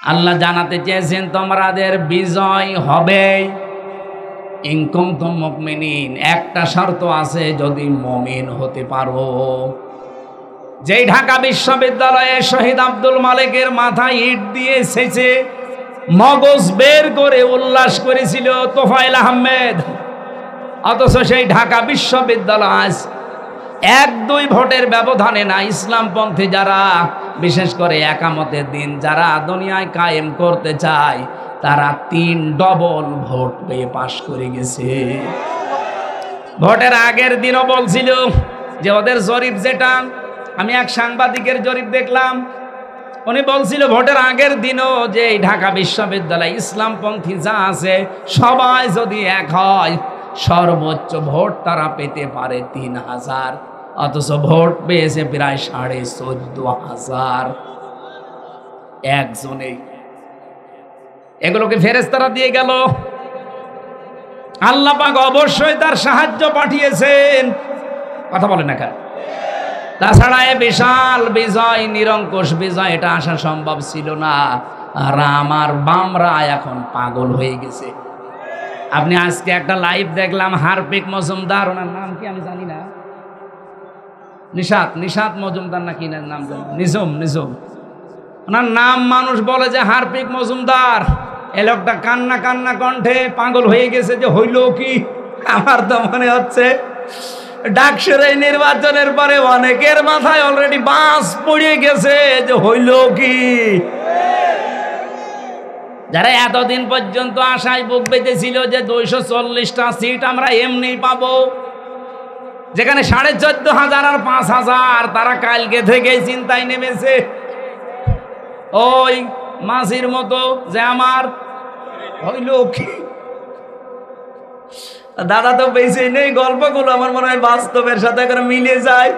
আল্লাহ জানাতে চেয়েছেন তোমাদের বিজয় হবে। ইন কুনতুম মুমিনিন, একটা শর্ত আছে, যদি মুমিন হতে পারো। যেই ঢাকা বিশ্ববিদ্যালয়ে শহীদ আব্দুল মালিকের মাথায় ইট দিয়ে এসেছে, মগজ বের করে উল্লাস করেছিল তোফায়েল আহমেদ, অথচ সেই ঢাকা বিশ্ববিদ্যালয় আজ 1-2 ভোটের ব্যবধানে না ইসলামপন্থী যারা, বিশেষ করে একামতের দিন যারা দুনিয়ায় কায়েম করতে চায়, তারা 3 ডবল ভোট পেয়ে পাশ করে গেছে। ভোটের আগের দিনও বলছিল যে ওদের জরিপ, যেটা আমি এক সাংবাদিকের জরিপ দেখলাম, উনি বলছিল ভোটের আগের দিনও যে ঢাকা বিশ্ববিদ্যালয় ইসলামপন্থী যা আছে সবাই যদি এক হয়, সর্বোচ্চ ভোট তারা পেতে পারে 3000, অথচ ভোট পেয়েছে প্রায় 14,500 একজনেই। এগুলোকে ফেরেশতারা দিয়ে গেল। আল্লাহ পাক অবশ্যই তার সাহায্য পাঠিয়েছেন, কথা বলেন না কেন? তাছাড়া এ বিশাল বিজয়, নিরঙ্কুশ বিজয়, এটা আসা সম্ভব ছিল না। আর আমার বামরা এখন পাগল হয়ে গেছে। আপনি আজকে একটা লাইভ দেখলাম, হারপিক মজুমদার, ওনার নাম কি আমি জানি না, নিশাত মজুমদার নাকি নাম জানি, নিজম, ওনার নাম মানুষ বলে যে হারপিক মজুমদার। এ লোকটা কান্না কান্না কণ্ঠে পাগল হয়ে গেছে যে হইল কি। আমার তো মনে হচ্ছে ডাকসুর নির্বাচনের পরে অনেকের মাথায় অলরেডি বাস পড়ে গেছে যে হইল কি। যারা এতদিন পর্যন্ত আশায় বুক বেঁধেছিল যে 240টা সিট আমরা এমনি পাবো, যেখানে 14,500 আর 5,000, তারা কালকে থেকেই চিন্তায় নেমেছে। ওই মাঝির মতো যে আমার হইল কি। দাদা তো বেশি নেই, গল্পগুলো আমার মনে হয় বাস্তবের সাথে করে মিলে যায়।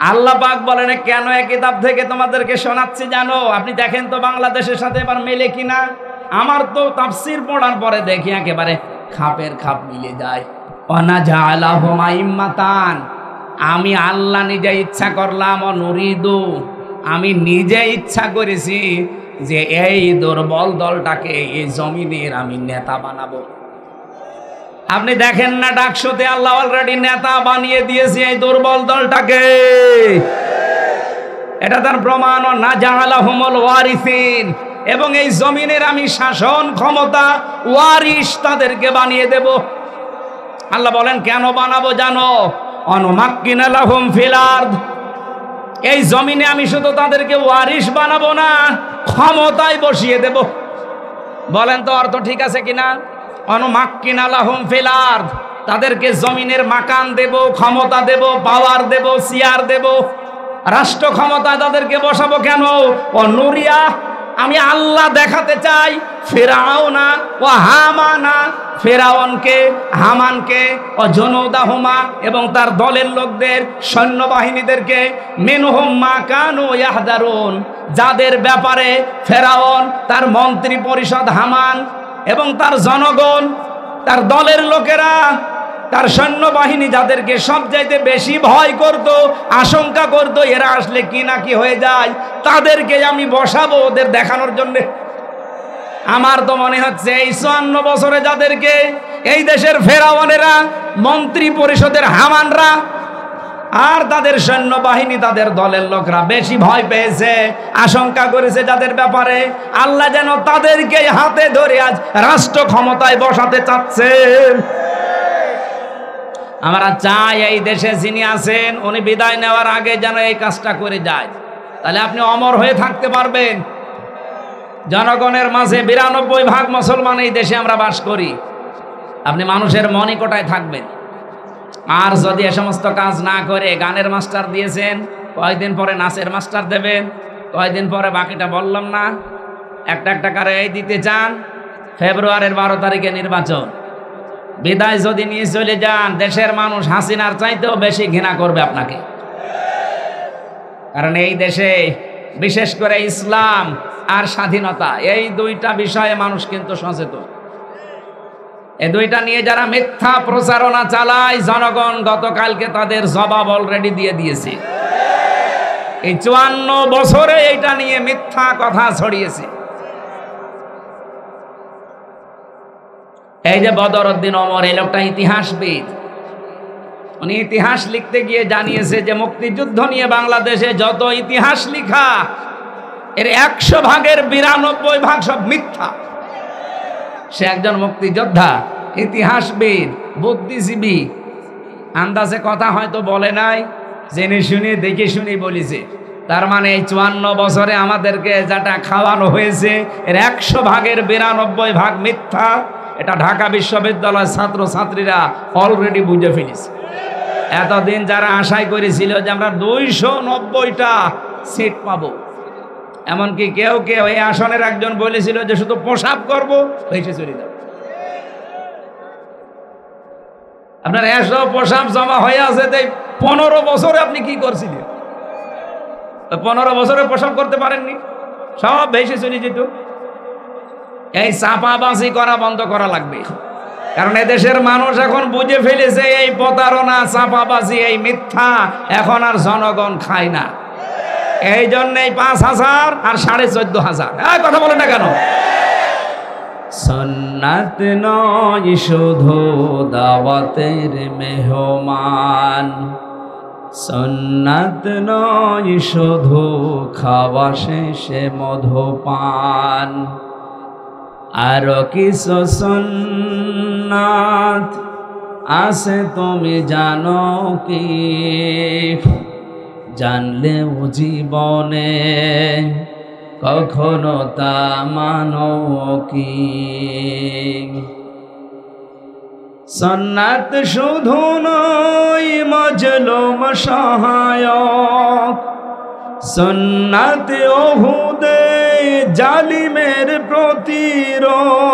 আল্লাহ পাক বলেন, কেন এই কিতাব থেকে তোমাদেরকে শোনাচ্ছি জানো? আপনি দেখেন তো বাংলাদেশের সাথে এবার মেলে কিনা। আমার তো তাফসীর পড়ার পরে দেখি একেবারে খাপের খাপ মিলে যায়। ওয়ানাজআলাহুম আইম্মাতান, আমি আল্লাহ নিজে ইচ্ছা করলাম, নুরিদু, আমি নিজে ইচ্ছা করেছি যে এই দুর্বল দলটাকে এই জমিনের আমি নেতা বানাবো। আপনি দেখেন না ডাকসুতে আল্লাহ অলরেডি নেতা বানিয়ে দিয়েছে এই দুর্বল দলটাকে। এটা তার প্রমাণ। নাজআলাহুমুল ওয়ারিসিন, এবং এই জমিনের আমি শাসন ক্ষমতা ওয়ারিস তাদেরকে বানিয়ে দেব। আল্লাহ বলেন কেন বানাবো জানো? অনুমাক্কিনা লাহুম ফিল আরদ, এই জমিনে আমি শুধু তাদেরকে ওয়ারিস বানাবো না, ক্ষমতায় বসিয়ে দেব। বলেন তো অর্থ ঠিক আছে কিনা? অনুমাক্কিনা লাহুম ফিল আরদ, তাদেরকে জমিনের মাকান দেব, ক্ষমতা দেব, পাওয়ার দেব, চেয়ার দেব, রাষ্ট্র ক্ষমতায় তাদেরকে বসাবো। কেন? অনুরিয়া, আমি আল্লাহ দেখাতে চাই ফিরআউনা ও হামানা, ফিরআউনকে, হামানকে, ও জুনুদাহুমা, এবং তার দলের লোকদের, সৈন্যবাহিনীদেরকে, মিনহুম মা কানু ইয়াহদারুন, যাদের ব্যাপারে ফিরআউন, তার মন্ত্রী পরিষদ হামান এবং তার জনগণ, তার দলের লোকেরা, তার সৈন্যবাহিনী যাদেরকে সবচাইতে বেশি ভয় করত, আশঙ্কা করত এরা আসলে কি না কি হয়ে যায়, তাদেরকে আমি বসাবো ওদের দেখানোর জন্য। আমার তো মনে হচ্ছে এই 54 বছরে যাদেরকে এই দেশের ফেরাউনেরা, মন্ত্রী পরিষদের হামানরা আর তাদের সৈন্যবাহিনী, তাদের দলের লোকরা বেশি ভয় পেয়েছে, আশঙ্কা করেছে যাদের ব্যাপারে, আল্লাহ যেন তাদেরকে হাতে ধরে আজ রাষ্ট্র ক্ষমতায় বসাতে চাচ্ছেন। আমরা চাই এই দেশে যিনি আছেন উনি বিদায় নেওয়ার আগে যেন এই কাজটা করে যায়, তাহলে আপনি অমর হয়ে থাকতে পারবেন। জনগণের মাঝে 92% মুসলমান এই দেশে আমরা বাস করি। আপনি মানুষের মনিকটায় থাকবেন। আর যদি এ সমস্ত কাজ না করে, গানের মাস্টার দিয়েছেন, কয়েকদিন পরে নাচের মাস্টার দেবেন, কয়েকদিন পরে বাকিটা বললাম না, একটা করে এই দিতে চান। ফেব্রুয়ারির 12 তারিখে নির্বাচন, বিদায় যদি নিয়ে চলে যান, দেশের মানুষ হাসিনার চাইতেও বেশি ঘৃণা করবে আপনাকে। কারণ এই দেশে বিশেষ করে ইসলাম আর স্বাধীনতা, এই দুইটা বিষয়ে মানুষ কিন্তু সচেতন। এই দুইটা নিয়ে যারা মিথ্যা প্রচারণা চালায়, জনগণ গতকালকে তাদের জবাব অলরেডি দিয়ে দিয়েছে। এই 54 বছরে এইটা নিয়ে মিথ্যা কথা ছড়িয়েছে। এই যে বদরউদ্দিন ওমর, এই লোকটা ইতিহাসবিদ, উনি ইতিহাস লিখতে গিয়ে জানিয়েছে যে মুক্তিযুদ্ধ নিয়ে বাংলাদেশে যত ইতিহাস লিখা এর 100 ভাগের 92 ভাগ সব মিথ্যা। সে একজন মুক্তিযোদ্ধা, ইতিহাসবিদ, বুদ্ধিজীবী, আন্দাজে কথা হয়তো বলে নাই, জেনে শুনে দেখে শুনে বলেছে। তার মানে এই 54 বছরে আমাদেরকে যেটা খাওয়ানো হয়েছে এর 100 ভাগের 92 ভাগ মিথ্যা। এটা ঢাকা বিশ্ববিদ্যালয়ের ছাত্র ছাত্রীরা অলরেডি বুঝে ফেলেছে। এতদিন যারা আশাই করেছিল যে আমরা 290টা সিট পাবো, এমনকি কেউ কেউ এই আসনের একজন বলেছিল যে শুধু প্রসাব করবো, ভেসে চলে যাবে। আপনার এসব প্রসাব জমা হয়ে আছে, 15 বছরে আপনি কি করছিলেন? 15 বছরে প্রসাব করতে পারেননি, সব ভেসে চলে যেত। এই চাপাবাজি করা বন্ধ করা লাগবে, কারণ এদেশের মানুষ এখন বুঝে ফেলেছে এই প্রতারণা, চাপাবাজি, এই মিথ্যা এখন আর জনগণ খায় না। এই জন্যই 5000 আর 14,500 কথা বলে না কেন? সুন্নাত নয় শুধু দাওয়াতের মেহমান, সুন্নাত নয় শুধু খাওয়া শেষে মধুপান, আরো কিছু সুন্নাত আছে তুমি জানো কি? জানলেও জীবনে কখনো তা মানো কি? সুন্নাত শুধু নয় মজলুম সহায়ক, সুন্নাত ওহুদে জালিমের প্রতিরোধ,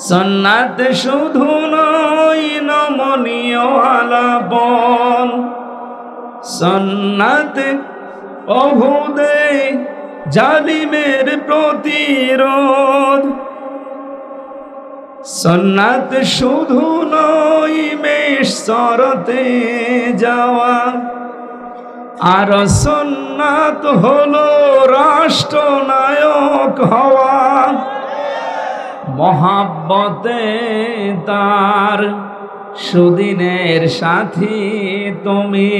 সুন্নাত শুধু নয় নমনীয় আলাপন, সুন্নাত ওহুদে জালিমের প্রতিরোধ, সুন্নাত শুধু নয় মেশরতে যাওয়া, আর সুন্নাত হলো রাষ্ট্রনায়ক হওয়া, মহাব্বতে তার সুদিনের সাথী তুমি,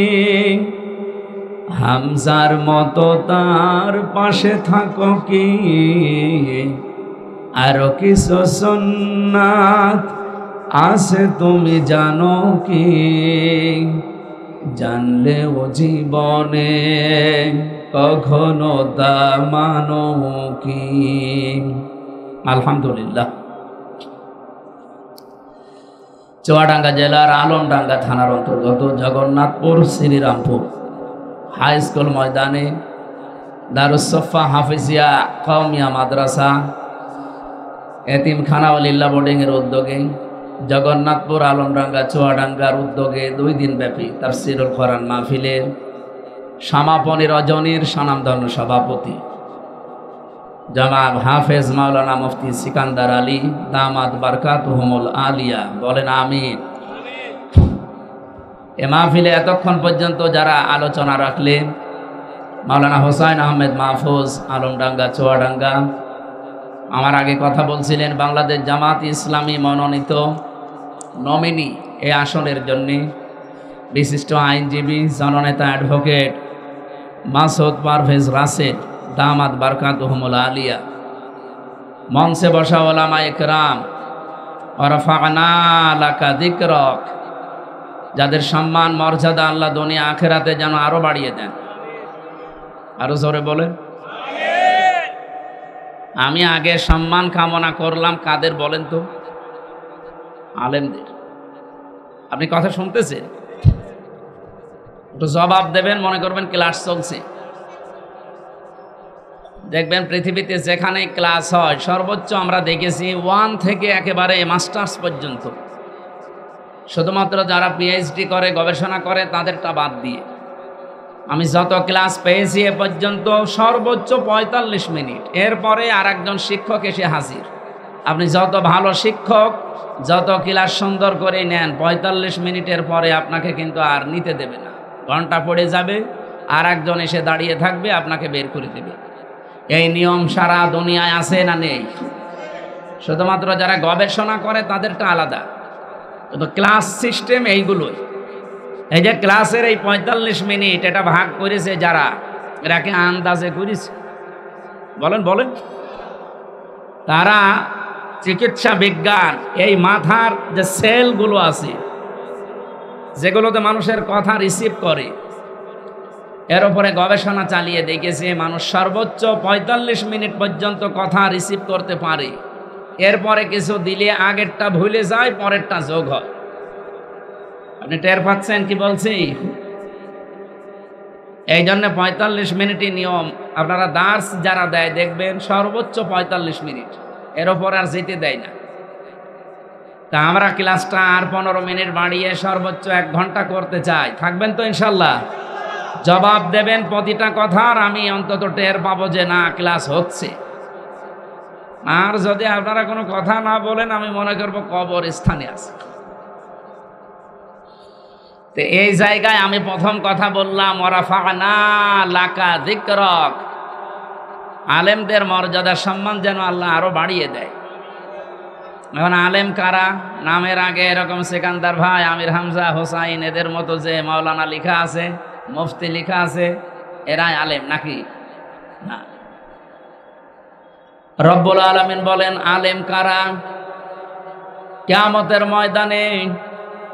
হামজার মতো তার পাশে থাকো কি? আরো কিছু সুন্নাত আছে তুমি জানো কি? জানলেও জীবনে কখনো তা মানো কি? আলহামদুলিল্লাহ। চুয়াডাঙ্গা জেলার আলমডাঙ্গা থানার অন্তর্গত জগন্নাথপুর শ্রীরামপুর হাই স্কুল ময়দানে দারুসফা হাফিজিয়া কওমিয়া মাদ্রাসা এতিমখানা ওয়ালিল্লাহ বোর্ডিংয়ের উদ্যোগে জগন্নাথপুর আলমডাঙ্গা চুয়াডাঙ্গার উদ্যোগে 2 দিন ব্যাপী তাফসীরুল কোরআন মাহফিলের সমাপনী রজনীর স্বনামধন্য সভাপতি জনাব হাফেজ মাওলানা মুফতি সিকান্দার আলী দামাত বারকাতুহুমুল আলিয়া, বলেন আমিন। এ মাহফিলে এতক্ষণ পর্যন্ত যারা আলোচনা রাখলেন, মাওলানা হোসাইন আহমেদ মাহফুজ আলমডাঙ্গা চুয়াডাঙ্গা, আমার আগে কথা বলছিলেন বাংলাদেশ জামাত ইসলামী মনোনীত নমিনি এই আসনের জন্যে বিশিষ্ট আইনজীবী জননেতা অ্যাডভোকেট মাসুদ পারভেজ রাসেল দামাত বারকাতুহুমুল আলিয়া, মঞ্চে বসা ওলামা ইকরাম, ওয়ারাফা'না লাকা যিকরাক, যাদের সম্মান মর্যাদা আল্লাহ দুনিয়া আখেরাতে যেন আরো বাড়িয়ে দেন। আরো জোরে বলেন। আমি আগে সম্মান কামনা করলাম কাদের বলেন তো? আলেমদের। আপনি কথা শুনতেছেন, একটু জবাব দেবেন, মনে করবেন ক্লাস চলছে। দেখবেন পৃথিবীতে যেখানে ক্লাস হয় সর্বোচ্চ আমরা দেখেছি 1 থেকে একেবারে মাস্টার্স পর্যন্ত, শুধুমাত্র যারা পিএইচডি করে গবেষণা করে তাদেরটা বাদ দিয়ে আমি যত ক্লাস পেয়েছি এ পর্যন্ত সর্বোচ্চ 45 মিনিট, এরপরে আর একজন শিক্ষক এসে হাজির। আপনি যত ভালো শিক্ষক, যত ক্লাস সুন্দর করে নেন, 45 মিনিটের পরে আপনাকে কিন্তু আর নিতে দেবে না, ঘন্টা পড়ে যাবে, আর একজন এসে দাঁড়িয়ে থাকবে, আপনাকে বের করে দেবে। এই নিয়ম সারা দুনিয়ায় আছে না নেই? শুধুমাত্র যারা গবেষণা করে তাদেরটা আলাদা, কিন্তু ক্লাস সিস্টেম এইগুলোই। এই যে ক্লাসের এই 45 মিনিট এটা ভাগ করেছে যারা, এরাকে আন্দাজে করেছে। বলেন বলেন, তারা চিকিৎসা বিজ্ঞান, এই মাথার যে সেলগুলো আছে যেগুলোতে মানুষের কথা রিসিভ করে, এর উপরে গবেষণা চালিয়ে দেখেছে মানুষ সর্বোচ্চ 45 মিনিট পর্যন্ত কথা রিসিভ করতে পারে। এরপরে কিছু দিলে আগেরটা ভুলে যায়, পরেরটা যোগ হয়। আপনি টের পাচ্ছেন কি বলছি? এই জন্য 45 মিনিটই নিয়ম। আপনারা দার্স যারা দেয় দেখবেন সর্বোচ্চ 45 মিনিট, এর ওপর আর যেতে দেয় না। তা আমরা ক্লাসটা আর 15 মিনিট বাড়িয়ে সর্বোচ্চ 1 ঘন্টা করতে চাই। থাকবেন তো ইনশাল্লাহ? জবাব দেবেন প্রতিটা কথার, আমি অন্তত টের পাবো যে না ক্লাস হচ্ছে। আর যদি আপনারা কোনো কথা না বলেন, আমি মনে করবো কবর স্থানে আছে। তো এই জায়গায় আমি প্রথম কথা বললাম, ওয়ারাফা'না লাকা যিকরাক, আলেমদের মর্যাদা সম্মান যেন আল্লাহ আরো বাড়িয়ে দেয়। এখন আলেম কারা? নামের আগে এরকম সেকান্দার ভাই, আমির হামজা, হোসাইন, এদের মতো যে মাওলানা লেখা আছে, মুফতি লেখা আছে, এরাই আলেম নাকি? না। রব্বুল আলামিন বলেন আলেম কারা? কিয়ামতের ময়দানে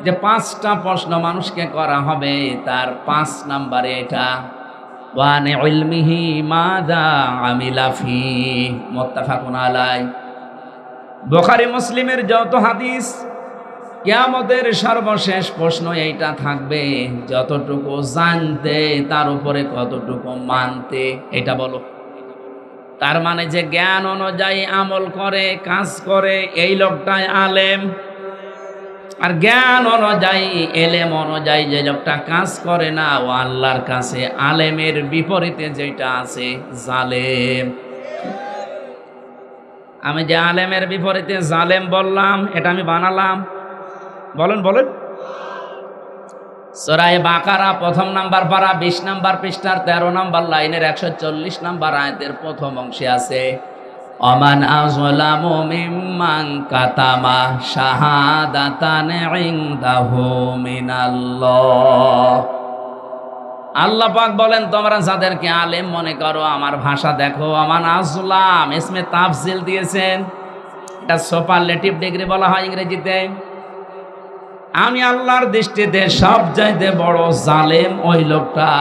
যে 5টা প্রশ্ন মানুষকে করা হবে, তার 5 নম্বরে এটা, ওয়ানে ইলমিহি মাযা আমিলা ফি, মুত্তাফাকুন আলাই। বুখারী মুসলিমের যত হাদিস, কিয়ামতের সর্বশেষ প্রশ্ন এইটা থাকবে, যতটুকু জানতে তার উপরে কতটুকু মানতে, এটা বলো। তার মানে যে জ্ঞান অনুযায়ী আমল করে, কাজ করে, এই লোকটাই আলেম। আর জ্ঞান অনুযায়ী, এলেম অনুযায়ী যে লোকটা কাজ করে না, ও আল্লাহর কাছে আলেমের বিপরীতে যেটা আছে জালেম। আমি যে আলেমের বিপরীতে জালেম বললাম, এটা আমি বানালাম। বলেন বলেন। সূরা বাকারা 1 নাম্বার পারা 20 নাম্বার পৃষ্ঠার 13 নাম্বার লাইনের 140 নাম্বার আয়াতের প্রথম অংশে আছে, ওমান আযলামু মিম্মান কাতামা শাহাদাতান ইনদাহু মিনাল্লাহ। আল্লাহ পাক বলেন, তোমরা যাদেরকে আলেম মনে করো, আমার ভাষা দেখো, ওমান আযলাম ইসমে তাফজিল দিয়েছেন, এটা সুপারলেটিভ ডিগ্রি বলা হয় ইংরেজিতে। আমি আল্লাহর দৃষ্টিতে সবচাইতে বড় জালেম ওই লোকটা,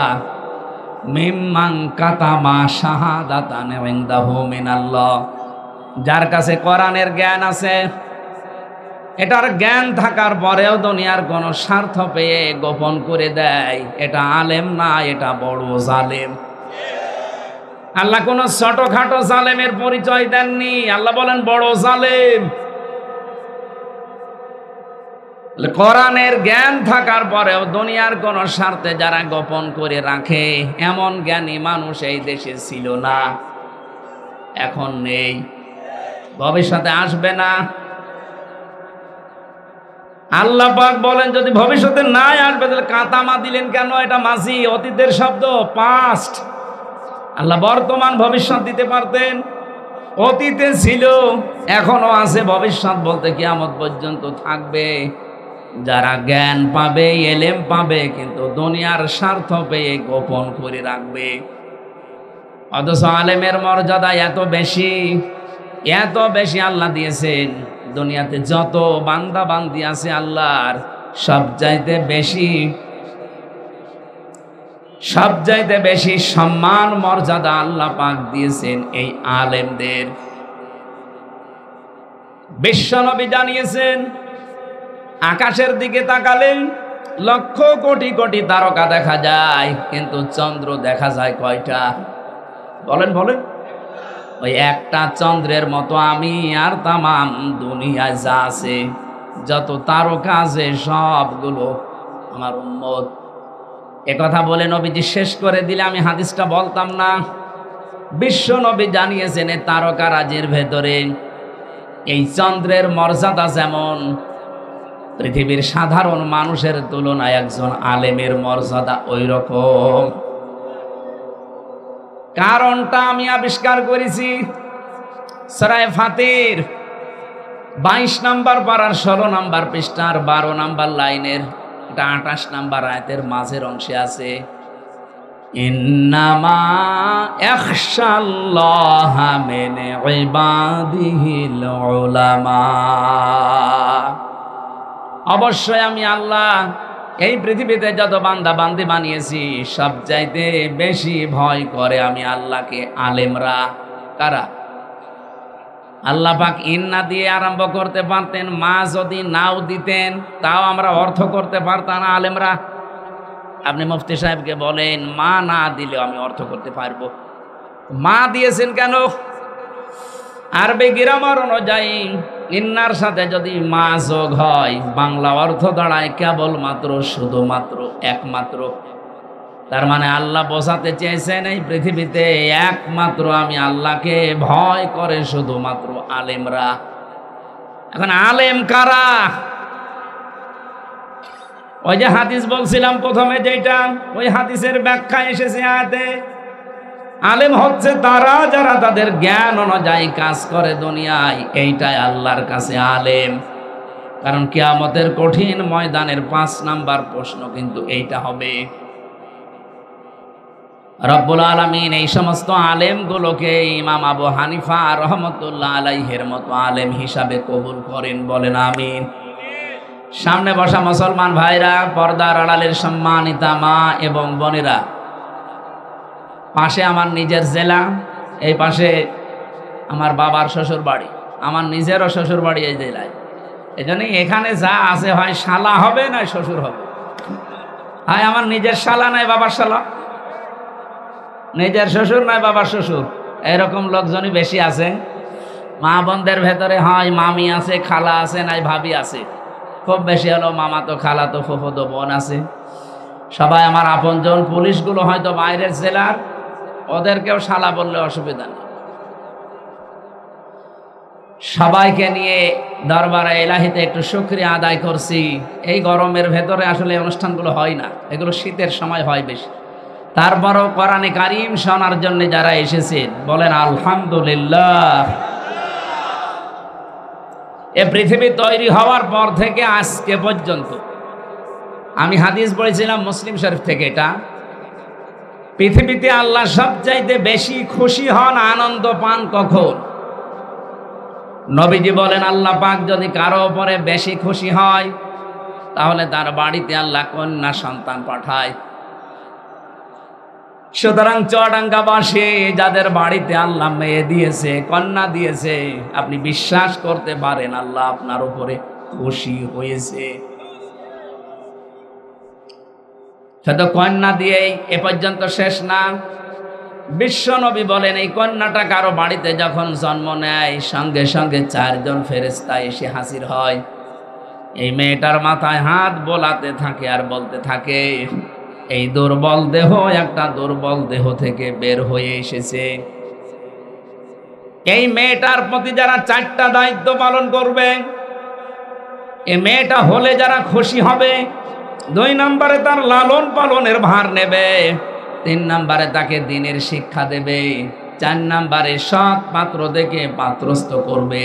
মিম্মান কাতামা শাহাদাতান ইনদাহু মিনাল্লাহ, যার কাছে কোরআনের জ্ঞান আছে, এটার জ্ঞান থাকার পরেও দুনিয়ার কোনো স্বার্থ পেয়ে গোপন করে দেয়, এটা আলেম না, এটা বড় জালেম। আল্লাহ কোন ছোটখাটো জালেমের পরিচয় দেননি, আল্লাহ বলেন বড় জালেম। কোরআনের জ্ঞান থাকার পরেও দুনিয়ার কোন স্বার্থে যারা গোপন করে রাখে, এমন জ্ঞানী মানুষ এই দেশে ছিল না, এখন নেই, ভবিষ্যতে আসবে না। আল্লাহ পাক বলেন যদি ভবিষ্যতে নাই আসবে তাহলে কাতামা দিলেন কেন? এটা মাঝি, অতীতের শব্দ, পাস্ট। আল্লাহ বর্তমান ভবিষ্যৎ দিতে পারতেন, অতীতে ছিল, এখনো আছে, ভবিষ্যৎ বলতে কিয়ামত পর্যন্ত থাকবে। যারা জ্ঞান পাবে, এলেম পাবে, কিন্তু দুনিয়ার স্বার্থ পেয়ে গোপন করে রাখবে। অথচ আলেমের মর্যাদা এত বেশি, এত বেশি আল্লাহ দিয়েছেন। দুনিয়াতে যত বান্দা বান্দি আছে আল্লাহর, সবচাইতে বেশি সম্মান মর্যাদা আল্লাহ পাক দিয়েছেন এই আলেমদের। বিশ্বনবী জানিয়েছেন, আকাশের দিকে তাকালে লক্ষ কোটি কোটি তারকা দেখা যায়, কিন্তু চন্দ্র দেখা যায় কয়টা? বলেন বলেন। ওই একটা চন্দ্রের মতো আমি আর তামাম দুনিয়ায় যা আছে, যত তারকা আছে, সবগুলো আমার উম্মত। একথা বলে নবীজি শেষ করে দিলে আমি হাদিসটা বলতাম না। বিশ্ব নবী জানিয়েছেন এই তারকারাজির ভেতরে এই চন্দ্রের মর্যাদা যেমন, পৃথিবীর সাধারণ মানুষের তুলনায় একজন আলেমের মর্যাদা ওই রকম। কারণটা আমি আবিষ্কার করেছি সূরা ফাতির 22 নম্বর পারার 16 নম্বর পৃষ্ঠার 12 নম্বর লাইনের, এটা 28 নম্বর আয়াতের মাঝের অংশে আছে, ইন্নামা ইয়াখশাল্লাহা মিন ইবাদিহিল উলামা। অবশ্যই আমি আল্লাহ এই পৃথিবীতে যত বান্দা বান্দি বানিয়েছি সবচাইতে বেশি ভয় করে আমি আল্লাহকে আলেমরা। কারা? আল্লাহ পাক ইন্না দিয়ে আরম্ভ করতে পারতেন, মা যদি নাও দিতেন তাও আমরা অর্থ করতে পারতাম না। আলেমরা, আপনি মুফতি সাহেবকে বলেন মা না দিলেও আমি অর্থ করতে পারবো। মা দিয়েছেন কেন? আরবি গ্রামার অনুযায়ী ইন্নার সাথে যদি মা যোগ হয় বাংলা অর্থ দাঁড়ায় কেবলমাত্র, শুধুমাত্র, একমাত্র। তার মানে আল্লাহ বোঝাতে চেয়েছেন এই পৃথিবীতে একমাত্র আমি আল্লাহকে ভয় করে শুধুমাত্র আলেমরা। এখন আলেম কারা? ওই যে হাদিস বলছিলাম প্রথমে, যেটা ওই হাদিসের ব্যাখ্যা এসেছে আয়াতে, আলেম হচ্ছে তারা যারা তাদের জ্ঞান অনুযায়ী কাজ করে দুনিয়ায়, এইটাই আল্লাহর কাছে আলেম। কারণ কিয়ামতের কঠিন ময়দানের 5 নাম্বার প্রশ্ন কিন্তু এইটা হবে। রব্বুল আলামিন এই সমস্ত আলেমগুলোকে ইমাম আবু হানিফা রহমতুল্লাহ আলাইহির মতো আলেম হিসাবে কবুল করেন, বলেন আমিন। সামনে বসা মুসলমান ভাইরা, পর্দার আড়ালের সম্মানিতা মা এবং বোনেরা, পাশে আমার নিজের জেলা, এই পাশে আমার বাবার শ্বশুর বাড়ি, আমার নিজেরও শ্বশুর বাড়ি এই জেলায়। এই জন্যই এখানে যা আছে হয় শালা হবে না শ্বশুর হবে। হয় আমার নিজের শালা নাই বাবার শালা, নিজের শ্বশুর নয় বাবার শ্বশুর, এরকম লোকজনই বেশি আছে। মা বোনদের ভেতরে হয় মামি আছে, খালা আছে, নাই ভাবি আছে। খুব বেশি হলো মামা তো, খালা তো, ফুফুতো বোন আছে। সবাই আমার আপনজন। পুলিশগুলো হয়তো বাইরের জেলার, ওদেরকেও শালা বললে অসুবিধা নেই। সবাইকে নিয়ে দরবারে ইলাহিতে একটু শুকরিয়া আদায় করছি। এই গরমের ভেতরে আসলে অনুষ্ঠানগুলো হয় না, এগুলো শীতের সময় হয় বেশি। তারপরও কোরআনে কারীম শোনার জন্য যারা এসেছেন বলেন আলহামদুলিল্লাহ। এ পৃথিবী তৈরি হওয়ার পর থেকে আজকে পর্যন্ত, আমি হাদিস পড়েছিলাম মুসলিম শরীফ থেকে, এটা পৃথিবীতে আল্লাহ সবচাইতে বেশি খুশি হন, আনন্দ পান কখন? নবীজি বলেন আল্লাহ পাক যদি কারো উপরে বেশি খুশি হয় তাহলে তার বাড়িতে আল্লাহ কন্যা সন্তান পাঠায়। সুতরাং চুয়াডাঙ্গাবাসী যাদের বাড়িতে আল্লাহ মেয়ে দিয়েছে, কন্যা দিয়েছে, আপনি বিশ্বাস করতে পারেন আল্লাহ আপনার উপরে খুশি হয়েছে। শুধু কন্যা দিয়েই এ পর্যন্ত শেষ না। বিশ্ব নবী বলেন এই কন্যাটা কারো বাড়িতে যখন জন্ম নেয় সঙ্গে সঙ্গে 4 জন ফেরেশতা এসে হাজির হয়। এই মেয়েটার মাথায় হাত বোলাতে থাকে আর বলতে থাকে এই দুর্বল দেহ একটা দুর্বল দেহ থেকে বের হয়ে এসেছে। এই মেয়েটার প্রতি যারা 4টা দায়িত্ব পালন করবে, এই মেয়েটা হলে যারা খুশি হবে, 2 নম্বরে তার লালন পালনের ভার নেবে, 3 নম্বরে তাকে দ্বীনের শিক্ষা দেবে, 4 নম্বরে সৎ পাত্র দেখে পাত্রস্থ করবে।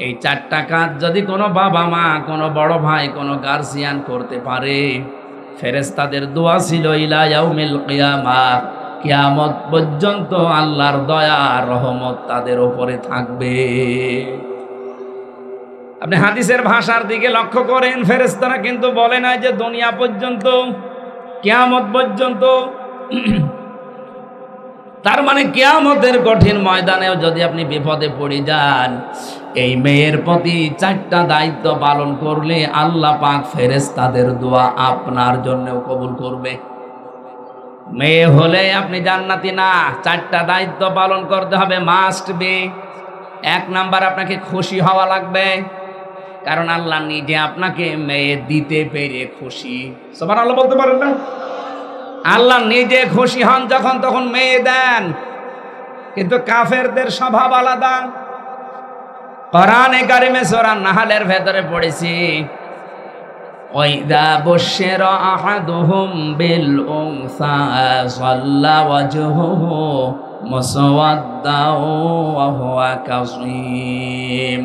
এই 4টা কাজ যদি কোনো বাবা মা, কোনো বড় ভাই, কোনো গার্জিয়ান করতে পারে, ফেরেশতাদের দোয়া ছিল ইলা ইয়াউমিল কিয়ামাহ, কিয়ামত পর্যন্ত আল্লাহর দয়া রহমত তাদের উপরে থাকবে। আপনি হাদিসের ভাষার দিকে লক্ষ্য করেন, ফেরেশতারা কিন্তু বলে না যে দুনিয়া পর্যন্ত, কিয়ামত পর্যন্ত। তার মানে কিয়ামতের কঠিন ময়দানেও যদি আপনি বিপদে পড়ে যান, এই মেয়ের প্রতি 4টা দায়িত্ব পালন করলে আল্লাহ পাক ফেরেশতাদের দোয়া আপনার জন্যও কবুল করবে। মেয়ে হলে আপনি জান্নাতি না, 4টা দায়িত্ব পালন করতে হবে, মাস্ট বি। 1 নাম্বার আপনাকে খুশি হওয়া লাগবে, কারণ আল্লাহ নিজে আপনাকে মেয়ে দিতে পেরে খুশি। সুবহানাল্লাহ বলতে পারেন না? আল্লাহ নিজে খুশি হন যখন তখন মেয়ে দেন, কিন্তু কাফেরদের স্বভাব আলাদা। কোরআনে কারিমে সূরা নাহলের ভেতরে পড়েছি وإذا بشر أحدهم بالأنثى ظل وجهه مسودا وهو كظيم।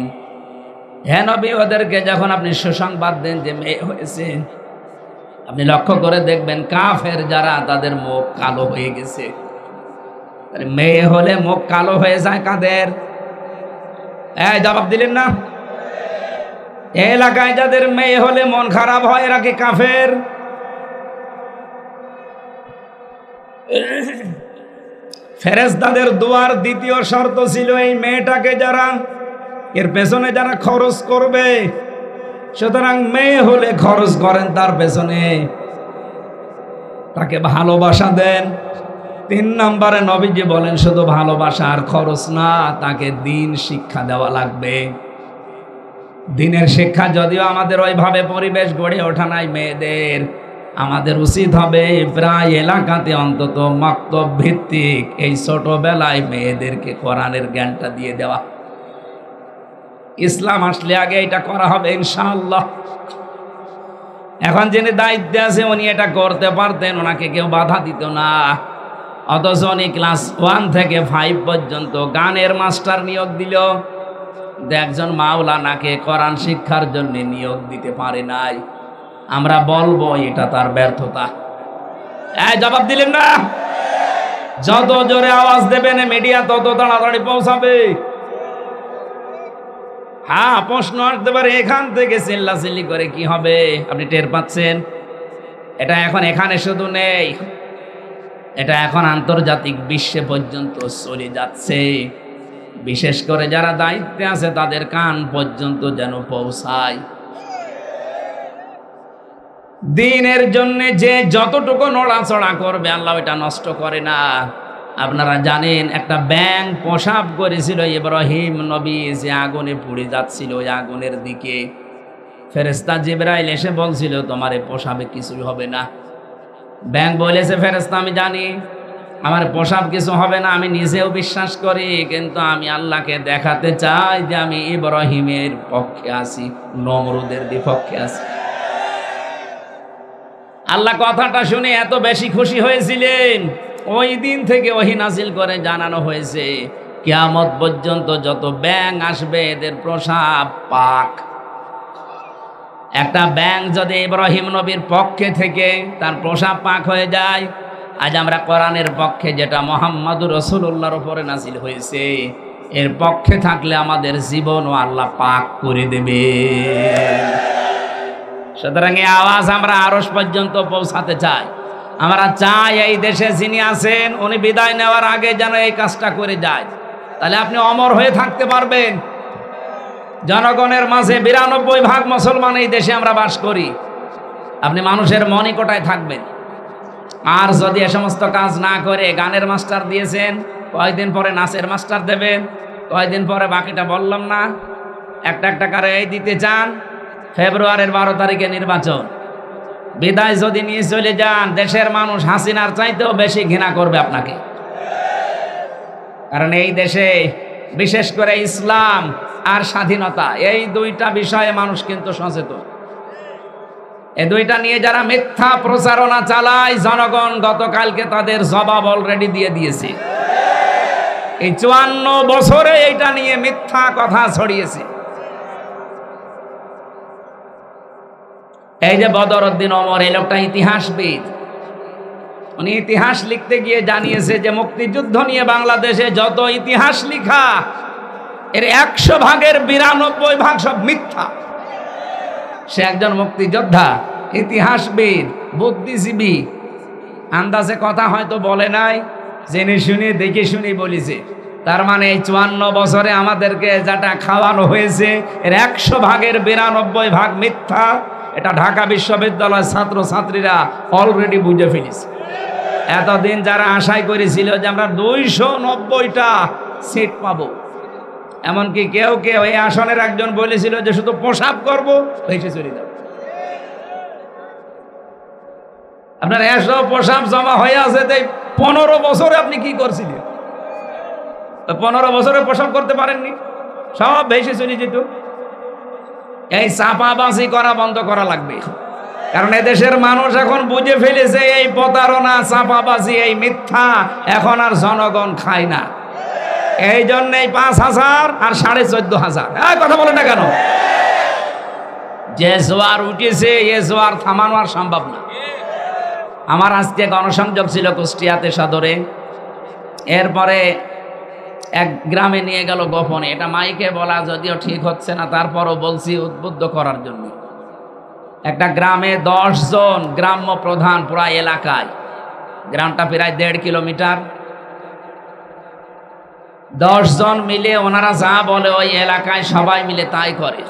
হে নবী, ওদেরকে যখন আপনি সুসংবাদ দেন যে মেয়ে হয়েছে, আপনি লক্ষ্য করে দেখবেন কাফের যারা তাদের মুখ কালো হয়ে গেছে। মেয়ে হলে মুখ কালো হয়ে যায় কাদের? জবাব দিলেন না? এলাকায় যাদের মেয়ে হলে মন খারাপ হয় এরা কি কাফের? ফেরেশতাদের দুয়ার দ্বিতীয় শর্ত ছিল এই মেয়েটাকে যারা এর পেছনে যারা খরচ করবে, সুতরাং মেয়ে হলে খরচ করেন তার পেছনে, তাকে ভালোবাসা দেন। 3 নম্বরে নবীজি বলেন শুধু ভালোবাসা আর খরচ না, তাকে দিন শিক্ষা দেওয়া লাগবে। দিনের শিক্ষা যদিও আমাদের ওইভাবে পরিবেশ গড়ে ওঠা নাই মেয়েদের, আমাদের উচিত হবে প্রায় এলাকাতে অন্তত মাকতব ভিত্তিক এই ছোটবেলায় মেয়েদেরকে কোরআনের জ্ঞানটা দিয়ে দেওয়া। ইসলাম আসলে আগে এটা করা হবে ইনশাআল্লাহ। এখন যিনি দায়িত্বে আছে উনি এটা করতে পারতেন, ওনাকে কেউ বাধা দিত না। অথচ উনি ক্লাস 1 থেকে 5 পর্যন্ত গানের মাস্টার নিয়োগ দিল, একজন মাওলানাকে কোরআন শিক্ষার জন্য নিয়োগ দিতে পারে নাই। আমরা বলবো এটা তার ব্যর্থতা। জবাব দিলেন না? যত জোরে আওয়াজ দেবেন মিডিয়া তত তাড়াতাড়ি পৌঁছাবে। হ্যাঁ, প্রশ্ন আসতে পারে এখান থেকে চিল্লাচিল্লি করে কি হবে? আপনি টের পাচ্ছেন? এটা এখন এখানে শুধু নেই, এটা এখন আন্তর্জাতিক বিশ্বে পর্যন্ত চলে যাচ্ছে। বিশেষ করে যারা দায়িত্বে আছে তাদের কান পর্যন্ত যেন পৌঁছায়। দিনের জন্য যে যতটুকু নড়াচড়া করবে আল্লাহ এটা নষ্ট করে না। আপনারা জানেন একটা ব্যাঙ পেশাব করেছিল ইব্রাহিম নবী, যে আগুনে পুড়ে যাচ্ছিল, ওই আগুনের দিকে ফেরেশতা জিবরাইল এসে বলছিল তোমার এই পেশাবে কিছুই হবে না। ব্যাঙ বলেছে ফেরেশতা আমি জানি আমার পেশাব কিছু হবে না, আমি নিজেও বিশ্বাস করি, কিন্তু আমি আল্লাহকে দেখাতে চাই যে আমি ইব্রাহিমের পক্ষে আছি, নমরুদের বিপক্ষে আছি। আল্লাহ কথাটা শুনে এত বেশি খুশি হয়েছিলেন, ওই দিন থেকে ওহী নাজিল করে জানানো হয়েছে কিয়ামত পর্যন্ত যত ব্যাঙ আসবে এদের প্রসাব পাক। একটা ব্যাঙ যদি ইব্রাহিম নবীর পক্ষে থেকে তার প্রসাব পাক হয়ে যায়, আজ আমরা কোরআনের পক্ষে যেটা মুহাম্মদুর রাসূলুল্লাহর উপরে নাজিল হয়েছে এর পক্ষে থাকলে আমাদের জীবনও আল্লাহ পাক করে দেবে। সুতরাং এই আওয়াজ আমরা আরশ পর্যন্ত পৌঁছাতে চাই। আমরা চাই এই দেশে যিনি আছেন উনি বিদায় নেওয়ার আগে যেন এই কাজটা করে যায়, তাহলে আপনি অমর হয়ে থাকতে পারবেন। জনগণের মাঝে 92% মুসলমান এই দেশে আমরা বাস করি, আপনি মানুষের মনিকটায় থাকবেন। আর যদি এ সমস্ত কাজ না করে গানের মাস্টার দিয়েছেন, কয়েকদিন পরে নাচের মাস্টার দেবেন, কয়েকদিন পরে বাকিটা বললাম না, একটা করে এই দিতে চান। ফেব্রুয়ারির 12 তারিখে নির্বাচন, বিদায় যদি নিয়ে চলে যান দেশের মানুষ হাসিনার চাইতেও বেশি ঘৃণা করবে আপনাকে। কারণ এই দেশে বিশেষ করে ইসলাম আর স্বাধীনতা এই দুইটা বিষয়ে মানুষ কিন্তু সচেতন। এই দুইটা নিয়ে যারা মিথ্যা প্রচারণা চালায় জনগণ গতকালকে তাদের জবাব অলরেডি দিয়ে দিয়েছে। এই 54 বছরে এইটা নিয়ে মিথ্যা কথা ছড়িয়েছে। এই যে বদরউদ্দিন ওমর, এই লোকটা ইতিহাসবিদ, উনি ইতিহাস লিখতে গিয়ে জানিয়েছে যে মুক্তিযুদ্ধ নিয়ে বাংলাদেশে যত ইতিহাস লেখা এর 100 ভাগের 92 ভাগ সব মিথ্যা। সে একজন মুক্তিযোদ্ধা, ইতিহাসবিদ, বুদ্ধিজীবী, আন্দাজে কথা হয়তো বলে নাই, জেনে শুনে দেখে শুনে বলেছে। তার মানে এই 54 বছরে আমাদেরকে যেটা খাওয়ানো হয়েছে এর 100 ভাগের 92 ভাগ মিথ্যা। এটা ঢাকা বিশ্ববিদ্যালয়ের ছাত্র ছাত্রীরা অলরেডি বুঝে ফেলেছে। এতদিন যারা আশাই করেছিল যে আমরা 290টা সিট পাবো, এমনকি কেউ কেউ এই আসনের একজন বলেছিল যে শুধু প্রসাব করবো এসে চলে যাবো। আপনার এসব প্রসাব জমা হয়ে আছে, 15 বছরে আপনি কি করছিলেন? 15 বছরে প্রসাব করতে পারেননি, সব ভেসে চলে যেত। এই চাপাবাজি করা বন্ধ করা লাগবে। কারণ এদেশের মানুষ এখন বুঝে ফেলেছে এই প্রতারণা, চাপাবাজি, এই মিথ্যা এখন আর জনগণ খায় না। এই জন্যই 5,000 আর 14,500 কথা বলে না কেন? যে জোয়ার উঠেছে এ জোয়ার থামানো আর সম্ভব না। আমার আজকে গণসংযোগ ছিল কুষ্টিয়াতে সদরে। এরপরে এক গ্রামে নিয়ে গেল গোপনে, এটা মাইকে বলা যদিও ঠিক হচ্ছে না, তারপরও বলছি উদ্বুদ্ধ করার জন্য। একটা গ্রামে 10 জন গ্রাম্য প্রধান পুরা এলাকায়, গ্রামটা প্রায় 1.5 কিলোমিটার, 10 জন মিলে ওনারা যা বলে ওই এলাকায় সবাই মিলে তাই করে।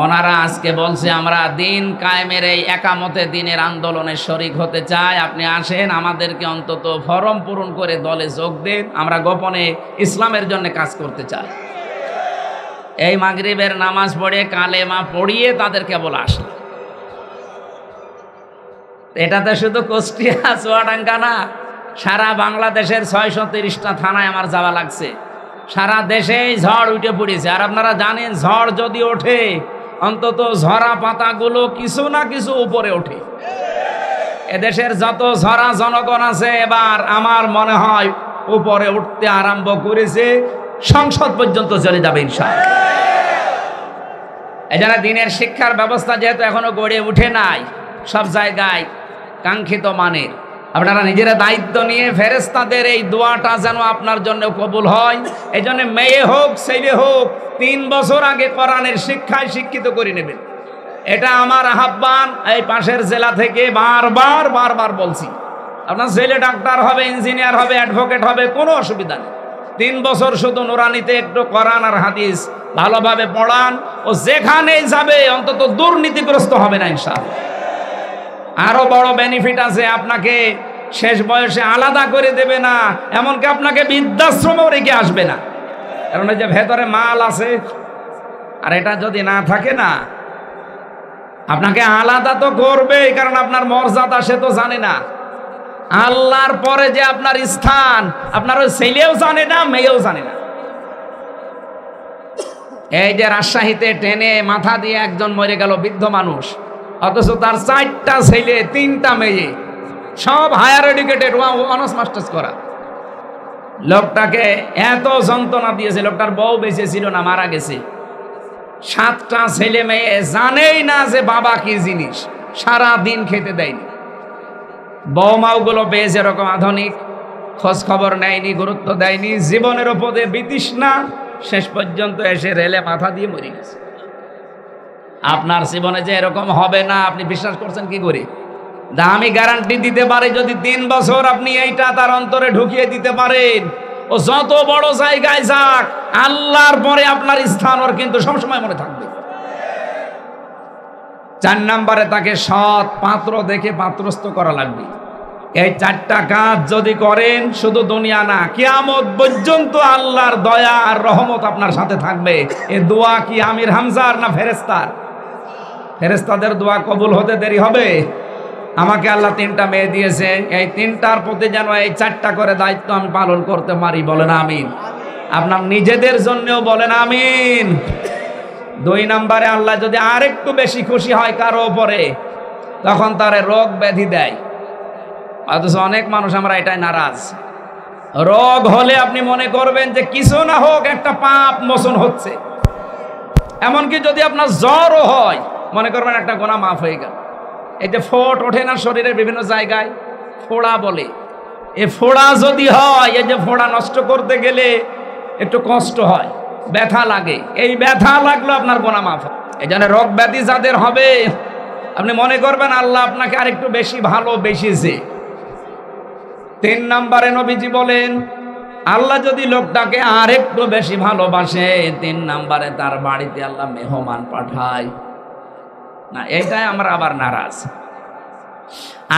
ওনারা আজকে বলছে আমরা দিন কায়েমের এই একামতে দিনের আন্দোলনে শরিক হতে চাই, আপনি আসেন, আমাদেরকে অন্তত ফরম পূরণ করে দলে যোগ দেন, আমরা গোপনে ইসলামের জন্য কাজ করতে চাই। এই মাগরিবের নামাজ পড়ে কালেমা পড়িয়ে তাদের কেবল আসলো। এটাতে শুধু কুষ্টিয়া চুয়াডাঙ্গা না, সারা বাংলাদেশের 630টা থানায় আমার যাওয়া লাগছে। সারা দেশেই ঝড় উঠে পড়েছে। আর আপনারা জানেন ঝড় যদি ওঠে অন্তত ঝরা পাতাগুলো কিছু না কিছু উপরে ওঠে। এদেশের যত ঝরা জনগণ আছে এবার আমার মনে হয় উপরে উঠতে আরম্ভ করেছে, সংসদ পর্যন্ত চলে যাবে ইনশাআল্লাহ। এই জন্য দিনের শিক্ষার ব্যবস্থা যেহেতু এখনো গড়ে উঠে নাই সব জায়গায় কাঙ্ক্ষিত মানের, আপনারা নিজেরা দায়িত্ব নিয়ে ফেরেশতাদের এই দোয়াটা যেন আপনার জন্য কবুল হয়, এই জন্য মেয়ে হোক ছেলে হোক 3 বছর আগে কোরআনের শিক্ষায় শিক্ষিত করে নেবেন। এটা আমার আহ্বান। এই পাশের জেলা থেকে বারবার বলছি, আপনার ছেলে ডাক্তার হবে, ইঞ্জিনিয়ার হবে, অ্যাডভোকেট হবে, কোনো অসুবিধা নেই। 3 বছর শুধু নুরানিতে একটু কোরআন আর হাদিস ভালোভাবে পড়ান, ও যেখানেই যাবে অন্তত দুর্নীতিগ্রস্ত হবে না ইনশাআল্লাহ। আরো বড় বেনিফিট আছে, আপনাকে শেষ বয়সে আলাদা করে দেবে না, এমনকি আপনাকে বৃদ্ধাশ্রমেও রেখে আসবে না। কারণ এই যে ভেতরে মাল আছে, আর এটা যদি না থাকে না আপনাকে আলাদা তো করবেই, কারণ আপনার মর্যাদা সে তো জানে না। আল্লাহর পরে যে আপনার স্থান আপনার ওই ছেলেও জানে না, মেয়েও জানে না। এই যে রাজশাহীতে ট্রেনে মাথা দিয়ে একজন মরে গেল, বৃদ্ধ মানুষ, অথচ তার 4টা ছেলে 3টা মেয়ে, সব হায়ার এডুকেটেড, অনার্স মাস্টার্স করা। লোকটাকে এত যন্ত্রণা দিয়েছে, লোকটার বউ বেঁচে ছিল না, মারা গেছে। 7টা ছেলে মেয়ে জানেই না যে বাবা কি জিনিস, সারা দিন খেতে দেয়নি। বৌমাও গুলো বেশ এরকম আধুনিক, খোঁজ খবর নেয়নি, গুরুত্ব দেয়নি, জীবনের উপরে বিতৃষ্ণা, শেষ পর্যন্ত এসে রেলে মাথা দিয়ে মরে গেছে। আপনার জীবনে যে এরকম হবে না আপনি বিশ্বাস করছেন কি করে? আমি গ্যারান্টি দিতে পারি, যদি 3 বছর আপনি এইটা তার অন্তরে ঢুকিয়ে দিতে পারেন, ও যত বড় জায়গায় যাক আল্লাহর পরে আপনার স্থান ওর কিন্তু সবসময় মনে থাকবে। 4 নম্বরে তাকে সৎ পাত্র দেখে পাত্রস্থ করা লাগবে। এই 4টা কাজ যদি করেন, শুধু দুনিয়া না, কিয়ামত পর্যন্ত আল্লাহর দয়া আর রহমত আপনার সাথে থাকবে। এই দোয়া কি আমির হামজার না ফেরেশতার? ফেরেশতাদের দোয়া কবুল হতে দেরি হবে? আমাকে আল্লাহ 3টা মেয়ে দিয়েছে, এই 3টার প্রতি যেন এই 4টা করে দায়িত্ব আমি পালন করতে পারি, বলেন আমিন। আপনার নিজেদের জন্যও বলেন আমিন। 2 নম্বরে আল্লাহ যদি আরেকটু বেশি খুশি হয় কারো উপরে, তখন তারে রোগ ব্যাধি দেয়। অথচ অনেক মানুষ আমরা এটাই নারাজ। রোগ হলে আপনি মনে করবেন যে কিছু না হোক একটা পাপ মোচন হচ্ছে। এমনকি যদি আপনার জ্বরও হয় মনে করবেন একটা গোনা মাফ হয়ে গেল। এই যে ফোট ওঠে না শরীরের বিভিন্ন জায়গায়, ফোড়া বলে, এই ফোড়া যদি হয়, এই যে ফোড়া নষ্ট করতে গেলে একটু কষ্ট হয়, ব্যথা লাগে, এই ব্যথা লাগলো আপনার গোনা মাফ। এই জন্য রোগ ব্যাধি যাদের হবে আপনি মনে করবেন আল্লাহ আপনাকে আরেকটু বেশি ভালোবেসেছে। 3 নম্বরে নবীজি বলেন, আল্লাহ যদি লোকটাকে আরেকটু বেশি ভালোবাসে, 3 নম্বরে তার বাড়িতে আল্লাহ মেহমান পাঠায় না। এইটাই আমরা আবার নারাজ।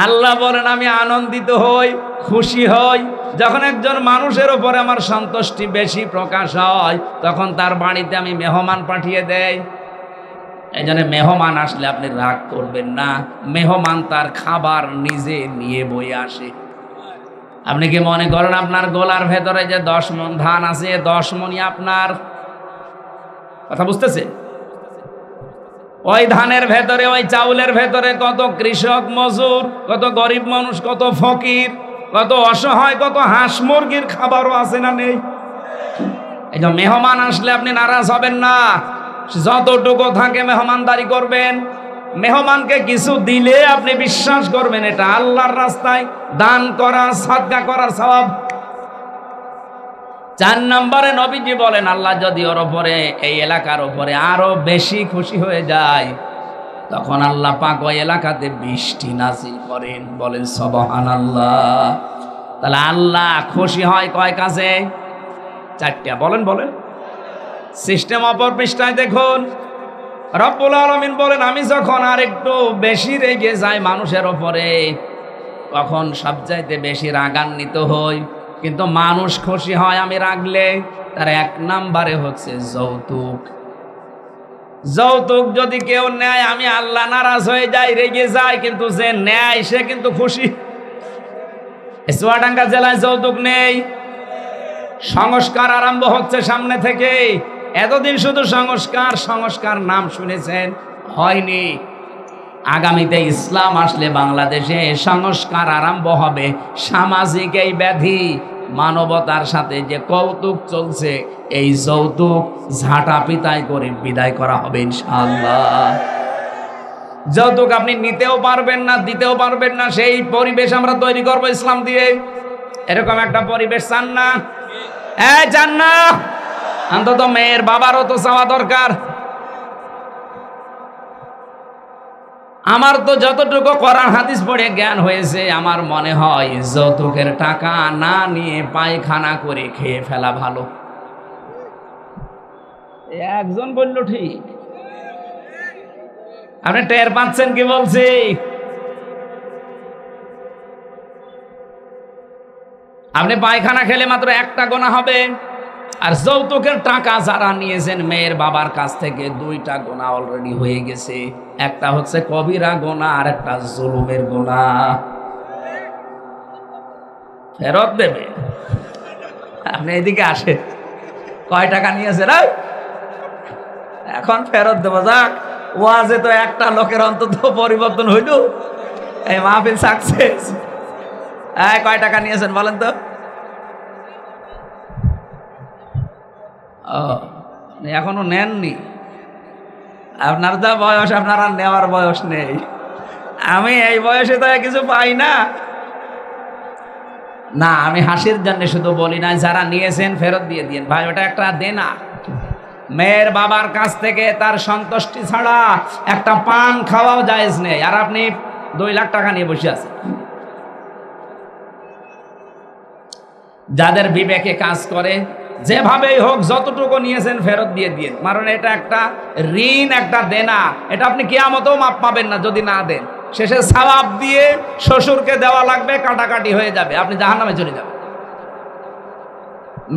আল্লাহ বলেন আমি আনন্দিত হই, খুশি হই যখন একজন মানুষের উপরে আমার সন্তুষ্টি বেশি প্রকাশ হয়, তখন তার বাড়িতে আমি মেহমান পাঠিয়ে দেই। এই জন্য মেহমান আসলে আপনি রাগ করবেন না, মেহমান তার খাবার নিজে নিয়ে বয়ে আসে। আপনি কি মনে করেন আপনার গোলার ভেতরে যে 10 মণ ধান আছে, 10 মণই আপনার? কথা বুঝতেছে? ওই ধানের ভেতরে, ওই চাউলের ভেতরে কত কৃষক মজুর, কত গরিব মানুষ, কত ফকির, কত অসহায়, কত হাঁস মুরগির খাবারও আছে না নেই? এই যে মেহমান আসলে আপনি নারাজ হবেন না, যতটুকু থাকে মেহমানদারি করবেন। মেহমানকে কিছু দিলে আপনি বিশ্বাস করবেন এটা আল্লাহর রাস্তায় দান করা, সাদকা করার সওয়াব। 4 নম্বরে নবীজি বলেন, আল্লাহ যদি ওর উপরে, এই এলাকার উপরে আরো বেশি খুশি হয়ে যায়, তখন আল্লাহ পাক ওই এলাকাতে বৃষ্টি নাজিল করেন। বলেন সুবহানাল্লাহ। তাহলে আল্লাহ খুশি হয় কয় কাজে? 4টা। বলেন বলেন। সিস্টেম অপর পৃষ্ঠায় দেখুন, রব্বুল আলামিন বলেন, আমি যখন আর একটু বেশি রেগে যাই মানুষের ওপরে, তখন সবচাইতে বেশি রাগান্বিত হই। কিন্তু মানুষ খুশি হয় আমি রাগলে। তার 1 নম্বরে হচ্ছে যৌতুক। যৌতুক যদি কেউ নেয়, আমি আল্লাহ নারাজ হয়ে যাই, রেগে যাই, কিন্তু যে নেয় সে কিন্তু খুশি। চুয়াডাঙ্গা জেলায় যৌতুক নেই। সংস্কার আরম্ভ হচ্ছে সামনে থেকে। এতদিন শুধু সংস্কার সংস্কার নাম শুনেছেন, হয়নি। আগামীতে ইসলাম আসলে বাংলাদেশে সংস্কার আরম্ভ হবে। সামাজিক এই ব্যাধি, মানবতার সাথে যে কৌতুক চলছে, এই যৌতুক ঝাঁটা পিটাই করে বিদায় করা হবে ইনশাআল্লাহ। যৌতুক আপনি নিতেও পারবেন না, দিতেও পারবেন না, সেই পরিবেশ আমরা তৈরি করবো ইসলাম দিয়ে। এরকম একটা পরিবেশ চান না? চান না? অন্তত মেয়ের বাবারও তো চাওয়া দরকার। আমার তো যতটুকু কোরআন হাদিস পড়ে জ্ঞান হয়েছে, আমার মনে হয় যৌতুকের টাকা না নিয়ে পায়খানা করে খেয়ে ফেলা ভালো। একজন বলল ঠিক, আপনি টের পাচ্ছেন কি বলছি? আপনি পায়খানা খেলে মাত্র 1টা গোনা হবে, আর যৌতুকের টাকা যারা নিয়েছেন মেয়ের বাবার কাছ থেকে, 2টা গোনা অলরেডি হয়ে গেছে। একটা হচ্ছে কবিরা গোনা, আর একটা জুলুমের গোনা। ফেরত দেবে। আপনি এদিকে আসে, কয় টাকা নিয়েছেন? এখন ফেরত দেবো। যাক, ওয়াজে তো একটা লোকের অন্তত পরিবর্তন হইল, এই মাহফিল সাকসেস। কয় টাকা নিয়েছেন বলেন তো? এখনো নেননি? আপনার যা বয়স, আপনার আর নেওয়ার বয়স নেই। আমি এই বয়সে তো কিছু পাই না। না, আমি হাসির জন্য শুধু বলি না, যারা নিয়েছেন ফেরত দিয়ে দিন ভাই, ওটা একটা দেনা। মেয়ের বাবার কাছ থেকে তার সন্তুষ্টি ছাড়া একটা পান খাওয়াও জায়েজ নেই, আর আপনি 2 লাখ টাকা নিয়ে বসে আছেন। যাদের বিবেকে কাজ করে, যেভাবেই হোক যতটুকু নিয়েছেন ফেরত দিয়ে দিন। কারণ এটা একটা ঋণ, একটা দেনা। এটা আপনি কিয়ামতেও মাপ পাবেন না যদি না দেন। শেষে সওয়াব দিয়ে শ্বশুরকে দেওয়া লাগবে, কাটাকাটি হয়ে যাবে, আপনি জাহান্নামে চলে যাবেন।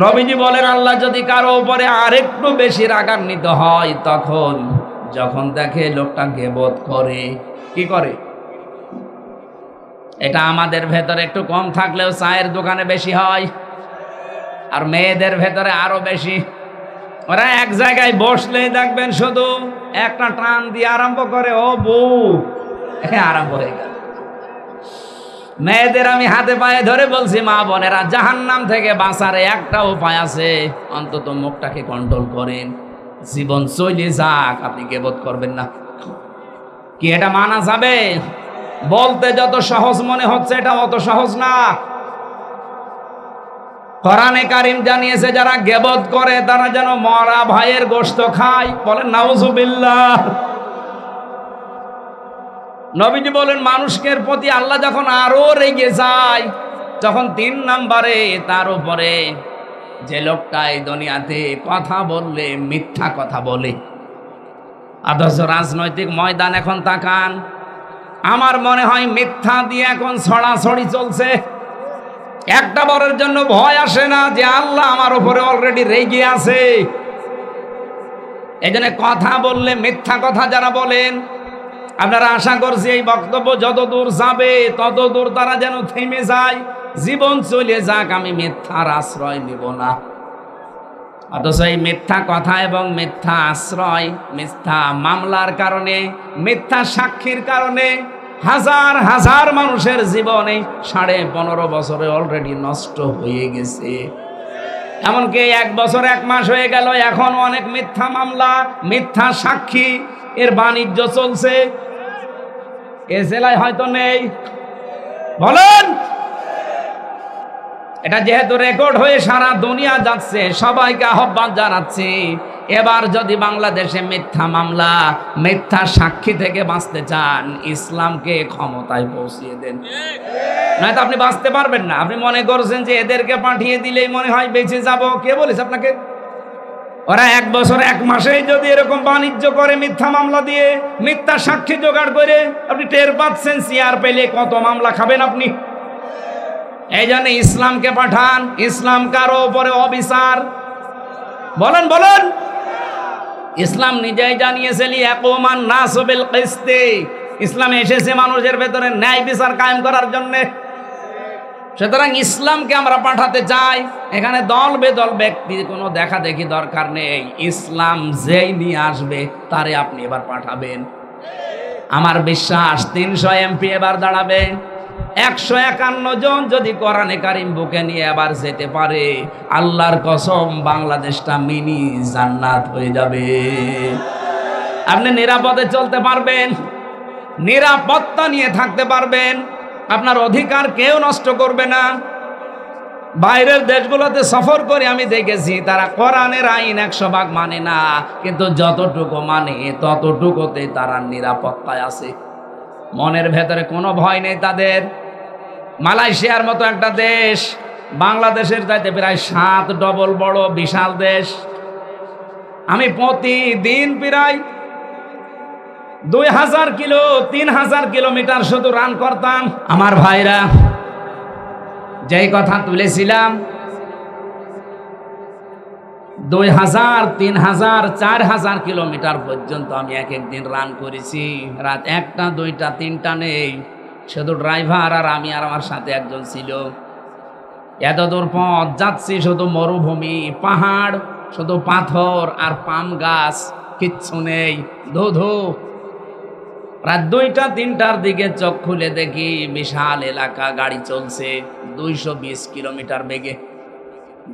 নবীজি বলেন, আল্লাহ যদি কারো উপরে আরেকটু বেশি রাগান্বিত হয়, তখন যখন দেখে লোকটা গীবত করে। কি করে? এটা আমাদের ভেতরে একটু কম থাকলেও চায়ের দোকানে বেশি হয়, আর মেয়েদের ভেতরে আরো বেশি। ওরা এক জায়গায় বসলেই দেখবেন শুধু একটা টান দিয়ে আরম্ভ করে, ও বউ, আরম্ভ হয়ে গেল। মেয়েদের আমি হাতে পায়ে ধরে বলছি, মা বোনেরা, জাহান্নাম থেকে বাঁচার একটা উপায় আছে, অন্তত মুখটাকে কন্ট্রোল করেন। জীবন চলে যাক, আপনি গীবত করবেন না। কি এটা মানা যাবে? বলতে যত সহজ মনে হচ্ছে, এটা অত সহজ না। কোরআনে কারীম জানিয়েছে, যারা গীবত করে তারা যেন মরা ভাইয়ের গোশত খায়। বলেন নাউজুবিল্লাহ। নবীজি বলেন, মানুষের প্রতি আল্লাহ যখন আরো রেগে যায়, তখন 3 নম্বরে তার উপরে যে লোকটা এই দুনিয়াতে কথা বললে মিথ্যা কথা বলে। অথচ রাজনৈতিক ময়দান এখন তাকান, আমার মনে হয় মিথ্যা দিয়ে এখন ছড়াছড়ি চলছে। একটা বারের জন্য ভয় আসে না যে আল্লাহ আমার উপরে অলরেডি রেগে আছে। এই জন্য কথা বললে, মিথ্যা কথা যারা বলেন, আপনারা আশা করছি এই বক্তব্য যত দূর যাবে তত দূর তারা যেন থেমে যায়, জীবন চলে যাক, আমি মিথ্যার আশ্রয় নিব না। অথচ এই মিথ্যা কথা এবং মিথ্যা আশ্রয়, মিথ্যা মামলার কারণে, মিথ্যা সাক্ষীর কারণে হাজার হাজার মানুষের জীবনে 15.5 বছরে অলরেডি নষ্ট হয়ে গেছে। এমনকি 1 বছর 1 মাস হয়ে গেল, এখন অনেক মিথ্যা মামলা, মিথ্যা সাক্ষী এর বাণিজ্য চলছে। এ জেলায় হয়তো নেই, বলেন। এটা যেহেতু রেকর্ড হয়ে সারা দুনিয়া যাচ্ছে, সবাইকে আহ্বান জানাচ্ছি, এবার যদি বাংলাদেশে মিথ্যা মামলা, মিথ্যা সাক্ষী থেকে বাঁচতে চান, ইসলামকে ক্ষমতায় পৌঁছিয়ে দেন, নয়তো আপনি বাঁচতে পারবেন না। আপনি মনে করছেন যে এদেরকে পাঠিয়ে দিলেই মনে হয় বেঁচে যাব, কে বলেছে আপনাকে? ওরা 1 বছর 1 মাসেই যদি এরকম বাণিজ্য করে মিথ্যা মামলা দিয়ে, মিথ্যা সাক্ষী জোগাড় করে, আপনি টের পাচ্ছেন চেয়ার পেলে কত মামলা খাবেন আপনি। এই জন্য ইসলামকে পাঠান। ইসলাম কারো উপরে অবিচার, বলেন বলেন। ইসলাম নিজেই জানিয়েছে লিয়াকুমান নাসু বিল কিসতি, ইসলাম এসেছে মানুষের ভেতরে ন্যায় বিচার কায়েম করার জন্য। সুতরাং ইসলামকে আমরা পাঠাতে চাই। এখানে দল বেদল ব্যক্তি কোনো দেখা দেখি দরকার নেই। ইসলাম যেই নিয়ে আসবে তারে আপনি এবার পাঠাবেন। আমার বিশ্বাস 300 এমপি এবার দাঁড়াবে। 151 জন যদি কোরআনে কারিম বুকে নিয়ে আবার যেতে পারে, আল্লাহর কসম বাংলাদেশটা মিনি জান্নাত হয়ে যাবে। আপনি নিরাপদে চলতে পারবেন, নিরাপত্তা নিয়ে থাকতে পারবেন, আপনার অধিকার কেউ নষ্ট করবে না। বাইরের দেশগুলোতে সফর করে আমি দেখেছি, তারা কোরআনের আইন 100 ভাগ মানে না, কিন্তু যতটুকু মানে ততটুকুতে তারা নিরাপত্তায় আছে। মনের ভেতরে কোনো ভয় নেই তাদের। মালয়েশিয়ার মতো একটা দেশ বাংলাদেশের চাইতে প্রায় 7 ডবল বড় বিশাল দেশ। আমি প্রতিদিন প্রায় 2000 কিলো 3000 কিলোমিটার শুধু রান করতাম। আমার ভাইরা, যেই কথা তুলেছিলাম 2000, 3000, 4000 কিলোমিটার পর্যন্ত আমি এক দিন রান করেছি। রাত 1টা, 2টা, 3টা নেই, শুধু ড্রাইভার আর আমি আর আমার সাথে একজন ছিল। এত দূর পথ যাচ্ছি, শুধু মরুভূমি, পাহাড়, শুধু পাথর আর পাম গাছ, কিচ্ছু নেই, ধুধু। রাত 2টা 3টার দিকে চোখ খুলে দেখি বিশাল এলাকা, গাড়ি চলছে 220 কিলোমিটার বেগে।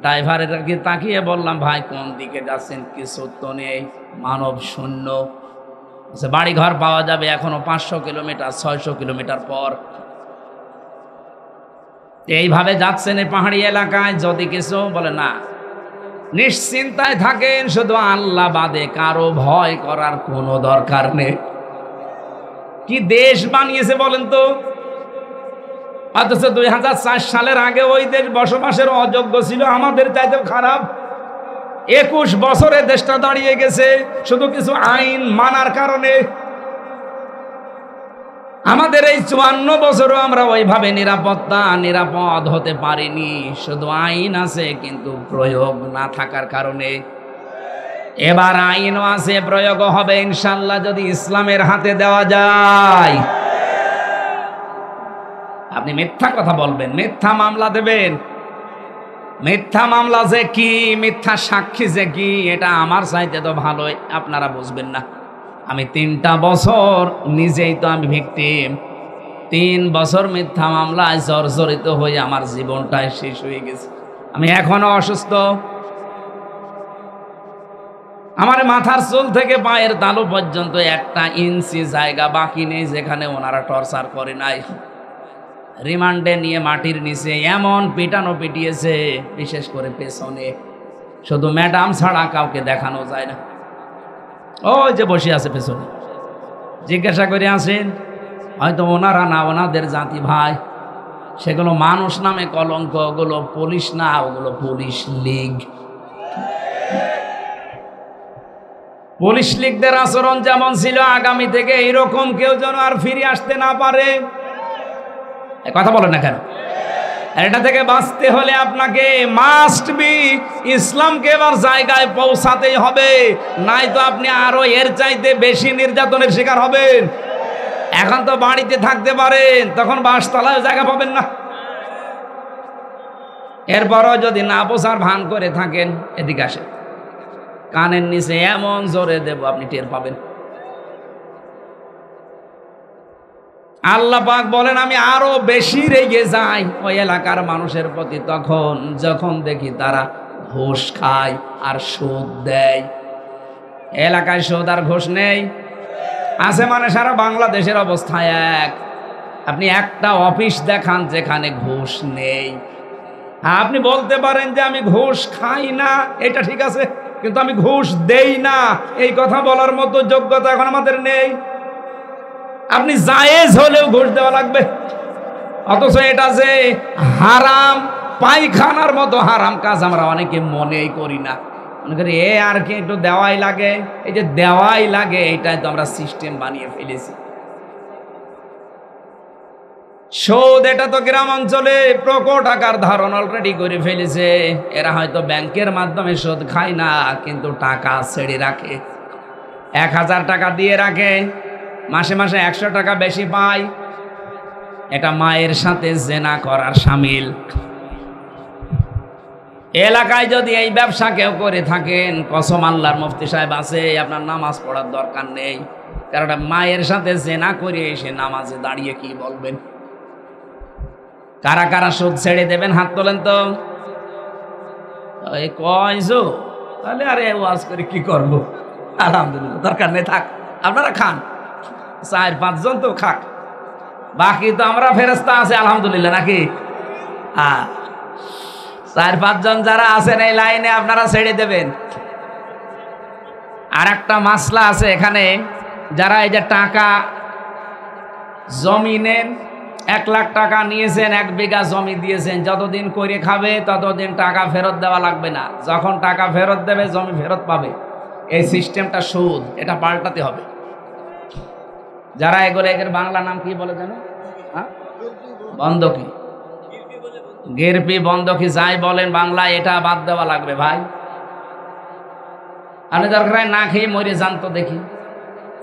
ড্রাইভারের কি তাকিয়ে বললাম, ভাই কোন দিকে যাচ্ছেন? কিছু তো নেই, মানব শূন্য। বাড়ি ঘর পাওয়া যাবে এখনো 500 কিলোমিটার 600 কিলোমিটার পর। এইভাবে যাচ্ছেন এই পাহাড়ি এলাকায়, যদি কিছু বলে না, নিশ্চিন্তায় থাকেন, শুধু আল্লাহ বাদে কারো ভয় করার কোনো দরকার নেই। কি দেশ বানিয়েছে বলেন তো? অথচ 2004 সালের আগে ওই দেশ বসবাসের অযোগ্য ছিল, আমাদের চাইতেও খারাপ। 21 বছরে দেশটা দাঁড়িয়ে গেছে শুধু কিছু আইন মানার কারণে। আমাদের এই 54 বছরও আমরা ওইভাবে নিরাপদ হতে পারিনি। শুধু আইন আছে কিন্তু প্রয়োগ না থাকার কারণে। এবার আইনও আছে, প্রয়োগও হবে ইনশাআল্লাহ, যদি ইসলামের হাতে দেওয়া যায়। আপনি মিথ্যা কথা বলবেন, মিথ্যা মামলা দেবেন। মিথ্যা মামলা যে কি, মিথ্যা সাক্ষী যে কি, এটা আমার চাইতে তো ভালোই আপনারা বুঝবেন না। আমি 3টা বছর নিজেই তো আমি ভিকটিম। 3 বছর মিথ্যা মামলায় জর্জরিত হয়ে আমার জীবনটাই শেষ হয়ে গেছে। আমি এখনো অসুস্থ। আমার মাথার চুল থেকে পায়ের তালু পর্যন্ত 1 ইঞ্চি জায়গা বাকি নেই যেখানে ওনারা টর্চার করে নাই। রিমান্ডে নিয়ে মাটির নিচে এমন পিটানো পিটিয়েছে, বিশেষ করে পেছনে, শুধু ম্যাডাম ছাড়া কাউকে দেখানো যায় না। ওই যে বসে আছে পেছনে, জিজ্ঞাসা করে আসেন, হয়তো ওনারা না, ওনাদের জাতি ভাই। সেগুলো মানুষ নামে কলঙ্ক, ওগুলো পুলিশ না, ওগুলো পুলিশ লীগ। পুলিশ লীগদের আচরণ যেমন ছিল, আগামী থেকে এইরকম কেউ যেন আর ফিরে আসতে না পারে। কথা বলেন না কেন? এটা থেকে বাঁচতে হলে আপনাকে মাস্ট বি ইসলামকে এবার জায়গায় পৌঁছাতেই হবে, নাই তো আপনি আরো এর চাইতে বেশি নির্যাতনের শিকার হবেন। এখন তো বাড়িতে থাকতে পারেন, তখন বাসতলায় জায়গা পাবেন না। এরপরও যদি না বোঝার ভান করে থাকেন, এদিকে আসে, কানের নিচে এমন জোরে দেব আপনি টের পাবেন। আল্লাহ পাক বলেন আমি আরো বেশি রেগে যাই ওই এলাকার মানুষের প্রতি তখন যখন দেখি তারা ঘুষ খায় আর সুদ দেয়। এলাকায় সুদ আর ঘুষ নেই আছে মানে সারা বাংলাদেশের অবস্থা এক। আপনি একটা অফিস দেখান যেখানে ঘুষ নেই। আপনি বলতে পারেন যে আমি ঘুষ খাই না, এটা ঠিক আছে, কিন্তু আমি ঘুষ দেই না এই কথা বলার মতো যোগ্যতা এখন আমাদের নেই। আপনি জায়েজ হলেও ঘুষ দেওয়া লাগবে, অথচ এটা যে হারাম, পায়খানার মতো হারাম কাজ আমরা অনেকে মনেই করি না। মনে করি এ আর কি একটু দেওয়াই লাগে, এই যে দেওয়াই লাগে এটাই তো আমরা সিস্টেম বানিয়ে ফেলেছি। সুদ এটা তো গ্রাম অঞ্চলে প্রকট আকার ধারণ অলরেডি করে ফেলেছে। এরা হয়তো ব্যাংকের মাধ্যমে সুদ খায় না, কিন্তু টাকা ছেড়ে রাখে। 1000 টাকা দিয়ে রাখে, মাসে মাসে 100 টাকা বেশি পায়। এটা মায়ের সাথে জেনা করার শামিল। এলাকায় যদি এই ব্যবসা কেউ করে থাকেন, কসম আল্লাহর, মুফতি সাহেব আছে, আপনার নামাজ পড়ার দরকার নেই। কারণ মায়ের সাথে জেনা করে এসে নামাজে দাঁড়িয়ে কি বলবেন? কারা কারা সুদ ছেড়ে দেবেন হাত তোলেন তো। এই কয়ছো তাহলে আরে ওয়াজ করে কি করব? আলহামদুলিল্লাহ, দরকার নেই, থাক, আপনারা খান। 4-5 জন তো খাক, বাকি তো আমরা ফেরেশতা আছে আলহামদুলিল্লাহ, নাকি? 4-5 জন যারা আছেন এই লাইনে আপনারা ছেড়ে দেবেন। আর একটা মাসলা আছে এখানে, যারা এই যে টাকা জমি নেন, 1 লাখ টাকা নিয়েছেন, 1 বিঘা জমি দিয়েছেন, যতদিন করে খাবে ততদিন টাকা ফেরত দেওয়া লাগবে না। যখন টাকা ফেরত দেবে জমি ফেরত পাবে। এই সিস্টেমটা সুদ, এটা পাল্টাতে হবে। যারা এগুলো, এর বাংলা নাম কি বলে জানো? বন্ধকি, গেরপি, বন্ধকি, যাই বলেন বাংলায়, এটা বাদ দেওয়া লাগবে ভাই। আপনি দরকার না খেয়ে মরে যান তো দেখি,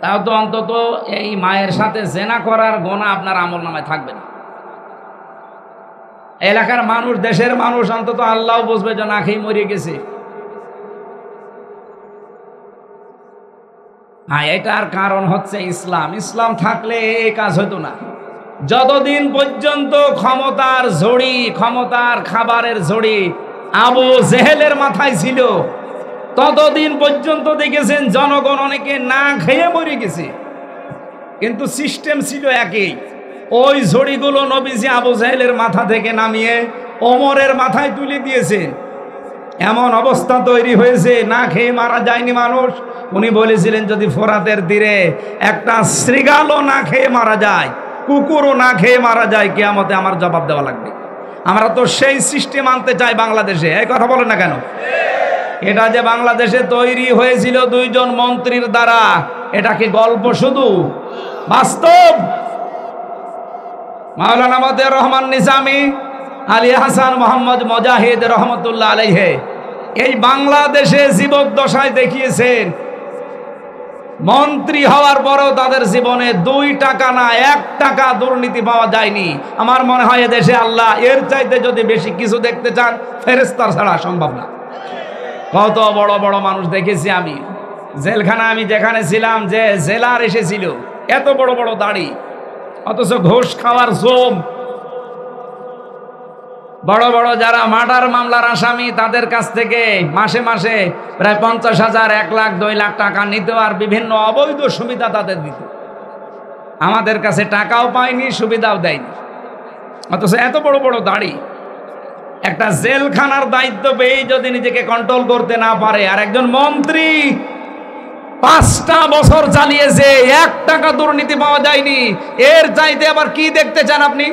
তাও তো অন্তত এই মায়ের সাথে জেনা করার গোনা আপনার আমল নামায় থাকবে না। এলাকার মানুষ, দেশের মানুষ অন্তত আল্লাহ বুঝবে যে না খেয়ে মরে গেছে। হ্যাঁ, এটার কারণ হচ্ছে ইসলাম। ইসলাম থাকলে এই কাজ হতো না। যতদিন পর্যন্ত ক্ষমতার ঝড়ি, ক্ষমতার খাবারের ঝড়ি আবু জেহেলের মাথায় ছিল, ততদিন পর্যন্ত দেখেছেন জনগণ অনেকে না খেয়ে মরে গেছে, কিন্তু সিস্টেম ছিল একই। ওই ঝড়িগুলো নবীজি আবু জেহেলের মাথা থেকে নামিয়ে ওমরের মাথায় তুলে দিয়েছেন। এমন অবস্থা তৈরি হয়েছে, না খেয়ে মারা যায়নি মানুষ। উনি বলেছিলেন যদি ফোরাতের তীরে একটা শৃগালও না খেয়ে মারা যায়, কুকুরও না খেয়ে মারা যায়, কিয়ামতে আমার জবাব দেওয়া লাগবে। আমরা তো সেই সিস্টেম আনতে চাই বাংলাদেশে। এই কথা বলেন না কেন? এটা যে বাংলাদেশে তৈরি হয়েছিল 2 জন মন্ত্রীর দ্বারা, এটা কি গল্প শুধু? বাস্তব। মাওলানা মতিউর রহমান নিজামী, আলী হাসান মোহাম্মদ মুজাহিদ রহমতুল্লাহ আলাইহি এই বাংলাদেশে জীবদ্দশায় দেখিয়েছেন, মন্ত্রী হওয়ার পরেও তাদের জীবনে 2 টাকা না 1 টাকা দুর্নীতি পাওয়া যায়নি। আমার মনে হয় এদেশে আল্লাহ এর চাইতে যদি বেশি কিছু দেখতে চান, ফেরেশতা ছাড়া সম্ভব না। কত বড় বড় মানুষ দেখেছি আমি জেলখানা, আমি যেখানে ছিলাম, যে জেলার এসেছিল এত বড় বড় দাড়ি, অথচ ঘুষ খাওয়ার জম। বড় বড় যারা মার্ডার মামলার আসামি, তাদের কাছ থেকে মাসে মাসে প্রায় 50,000, 1 লাখ, 2 লাখ টাকা নিত, আর বিভিন্ন অবৈধ সুবিধা তাদের দিত। আমাদের কাছে টাকাও পায়নি, সুবিধাও দেয়নি, অথচ এত বড় বড় দাড়ি। একটা জেলখানার দায়িত্ব পেয়ে যদি নিজেকে কন্ট্রোল করতে না পারে, আর একজন মন্ত্রী 5টা বছর চালিয়েছে, 1 টাকা দুর্নীতি পাওয়া যায়নি, এর চাইতে আবার কি দেখতে চান আপনি?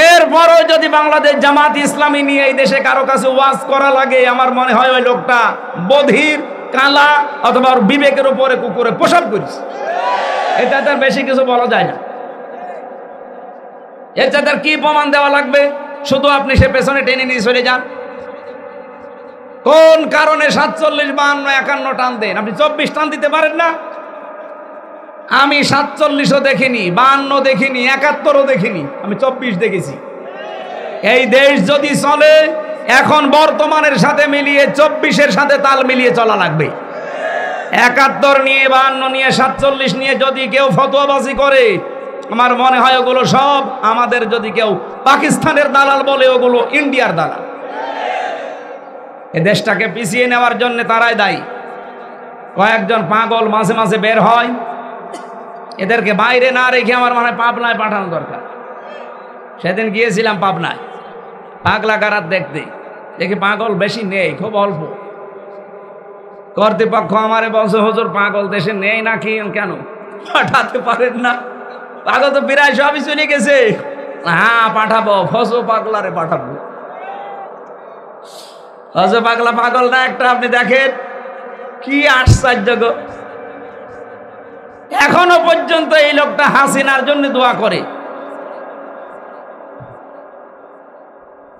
এরপরও যদি বাংলাদেশ জামাত ইসলামী নিয়ে এই দেশে কারো কাছে ওয়াজ করা লাগে, আমার মনে হয় ওই লোকটা বধির, কালা, অথবা বিবেকের উপরে কুকুরে পোশাক করিস। এটা তার বেশি কিছু বলা যায় না। এর চাইতে কি প্রমাণ দেওয়া লাগবে? শুধু আপনি সে পেছনে টেনে নিয়ে চলে যান। কোন কারণে 47, 52, 51 টান দেন? আপনি 24 টান দিতে পারেন না? আমি 47ও দেখিনি, 52 দেখিনি, 71ও দেখিনি, আমি 24 দেখেছি। এই দেশ যদি চলে এখন বর্তমানের সাথে মিলিয়ে 24-এর সাথে তাল মিলিয়ে চলা লাগবে। 71 নিয়ে 52 নিয়ে 47 নিয়ে যদি কেউ ফতোয়াবাজি করে, আমার মনে হয় ওগুলো সব আমাদের যদি কেউ পাকিস্তানের দালাল বলে, ওগুলো ইন্ডিয়ার দালাল। এ দেশটাকে পিছিয়ে নেওয়ার জন্য তারাই দায়ী। কয়েকজন পাগল মাঝে মাঝে বের হয়, এদেরকে বাইরে না রেখে আমার মনে হয় পাবনায় পাঠানো দরকার। সেদিন গিয়েছিলাম পাবনায় পাগলা কারাত দেখতে, দেখি পাগল বেশি নেই, খুব অল্প। কর্তৃপক্ষ আমারে বলছে, হুজুর পাগল দেশে নেই নাকি, কেন পাঠাতে পারেন না? পাগল তো বিরায় সবই চলে গেছে। হ্যাঁ পাঠাবো, ফসো পাগলারে পাঠাবো। ফসো পাগলা পাগল না একটা, আপনি দেখেন কি আশ্চর্য গো। এখনো পর্যন্ত এই লোকটা হাসিনার জন্য দোয়া করে।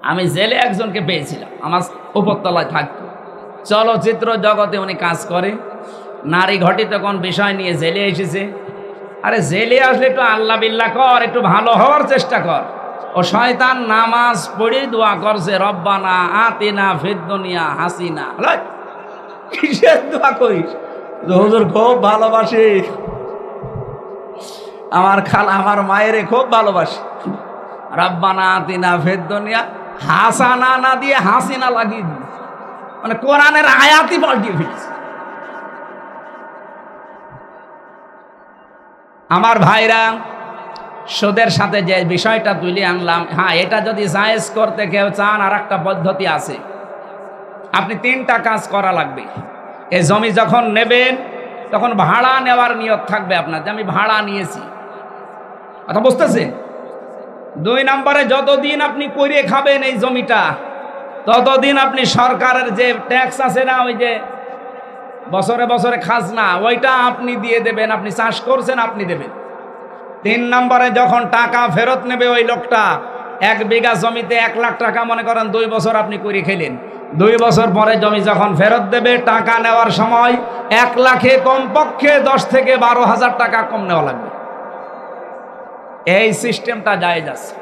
আমি জেলে একজনকে পেয়েছিলাম, আমার উপরতলায় থাকতো, চলচ্চিত্র জগতে উনি কাজ করে, নারী ঘটিত কোন বিষয় নিয়ে জেলে এসেছে। আরে জেলে আসলে একটু আল্লাহ বিল্লাহ কর, একটু ভালো হওয়ার চেষ্টা কর। ও শয়তান নামাজ পড়ে দোয়া করছে, রব্বানা আতিনা ফিদ দুনিয়া হাসিনা। কিসের দোয়া করিস? হুজুর খুব ভালোবাসি, আমার খালা আমার মায়েরে খুব ভালোবাসি, রব্বানা আতিনা ফিদ দুনিয়া হাসানা না দিয়ে হাসিনা লাগিয়ে দিই, মানে কোরআনের আয়াতই পাল্টিয়ে ফেলেছে। আমার ভাইরা, সুদের সাথে যে বিষয়টা তুলে আনলাম, হ্যাঁ এটা যদি জায়েজ করতে কেউ চান, আর একটা পদ্ধতি আছে। আপনি 3টা কাজ করা লাগবে। এই জমি যখন নেবেন তখন ভাড়া নেওয়ার নিয়ত থাকবে আপনার, যে আমি ভাড়া নিয়েছি, কথা বুঝতেছেন? 2 নম্বরে যতদিন আপনি করে খাবেন এই জমিটা, ততদিন আপনি সরকারের যে ট্যাক্স আছে না, ওই যে বছরে বছরে খাজনা, ওইটা আপনি দিয়ে দেবেন। আপনি চাষ করছেন, আপনি দেবেন। 3 নম্বরে যখন টাকা ফেরত নেবে ওই লোকটা, 1 বিঘা জমিতে 1 লাখ টাকা মনে করেন 2 বছর আপনি করে খেলেন, 2 বছর পরে জমি যখন ফেরত দেবে, টাকা নেওয়ার সময় 1 লাখে কমপক্ষে 10 থেকে 12,000 টাকা কম নেওয়া লাগবে। এই সিস্টেমটা জায়েজ আছে।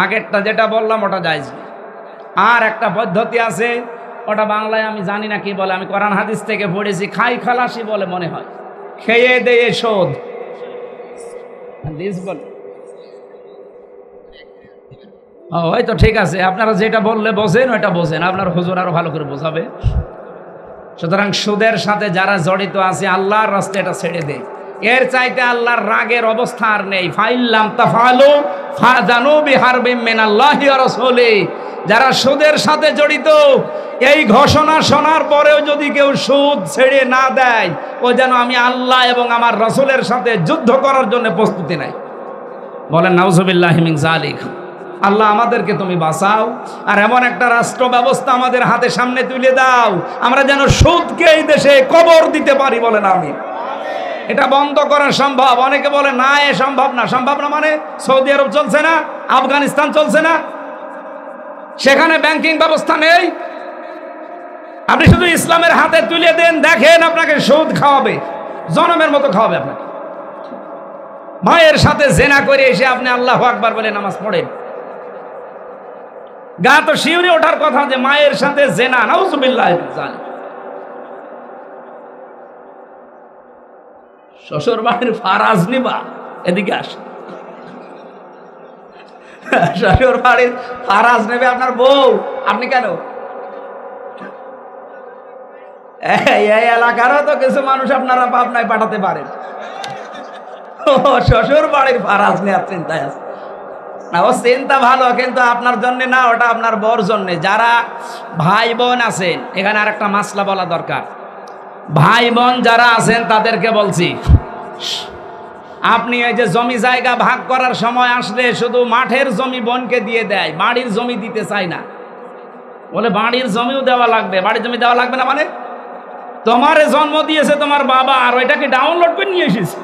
আগেরটা যেটা বললাম ওটা জায়েজ নেই। আর একটা পদ্ধতি আছে, ওটা বাংলায় আমি জানি না কি বলে, আমি কোরআন হাদিস থেকে পড়েছি, খাই খালাসি বলে মনে হয়, খেয়ে দেয়ে শোধ দিস বলে। ওই তো ঠিক আছে, আপনারা যেটা বললে বোঝেন ওইটা বোঝেন, আপনার হুজুর আরো ভালো করে বোঝাবে। সুতরাং সুদের সাথে যারা জড়িত আছে, আল্লাহর রাস্তায় এটা ছেড়ে দেয়। এর চাইতে আল্লাহর রাগের অবস্থা আর নেই। ফাইল্লাম তাফালু ফাযানু বিহারবিম মিনাল্লাহি ওয়া রাসূলিহি। যারা সুদের সাথে জড়িত, এই ঘোষণা শোনার পরেও যদি কেউ সুদ ছেড়ে না দেয়, ও যেন আমি আল্লাহ এবং আমার রাসূলের সাথে যুদ্ধ করার জন্য প্রস্তুতি নাই। বলেন নাউযুবিল্লাহি মিন যালিক। আল্লাহ আমাদেরকে তুমি বাঁচাও, আর এমন একটা রাষ্ট্র ব্যবস্থা আমাদের হাতে সামনে তুলে দাও, আমরা যেন সুদকে এই দেশে কবর দিতে পারি। বলেন আমিন। এটা বন্ধ করা সম্ভব। অনেকে বলে না এ সম্ভব না। সম্ভব না মানে? সৌদি আরব চলছে না, আফগানিস্তান চলছে না, সেখানে ব্যাংকিং ব্যবস্থা নেই। আপনি শুধু ইসলামের হাতে তুলে দেন, দেখেন আপনাকে সুদ খাওয়াবে, জনমের মতো খাওয়াবে আপনাকে। মায়ের সাথে জেনা করে এসে আপনি আল্লাহু আকবার বলে নামাজ পড়েন, গা তো শিউরে ওঠার কথা যে মায়ের সাথে জেনা, নাউযুবিল্লাহ। শ্বশুর বাড়ির ফারাজ নিবা, এদিকে আসে। শ্বশুর বাড়ির ফারাজ নেবে আপনার বউ, আপনি কেন? এই এলাকারও তো কিছু মানুষ আপনারা পাবনায় পাঠাতে পারেন। শ্বশুর বাড়ির ফারাজ নেওয়ার চিন্তায় আছে না, ও চিন্তা ভালো, কিন্তু আপনার জন্য না, ওটা আপনার বর জন্য। যারা ভাই বোন আছেন, এখানে আর একটা মাসলা বলা দরকার। ভাই বোন যারা আছেন তাদেরকে বলছি, আপনি এই যে জমি জায়গা ভাগ করার সময় আসলে শুধু মাঠের জমি বোনকে দিয়ে দেয়, বাড়ির জমি দিতে চায় না। বলে বাড়ির জমিও দেওয়া লাগবে। বাড়ির জমি দেওয়া লাগবে না মানে? তোমারে জন্ম দিয়েছে তোমার বাবা, আর ওইটাকে ডাউনলোড করে নিয়ে এসেছে,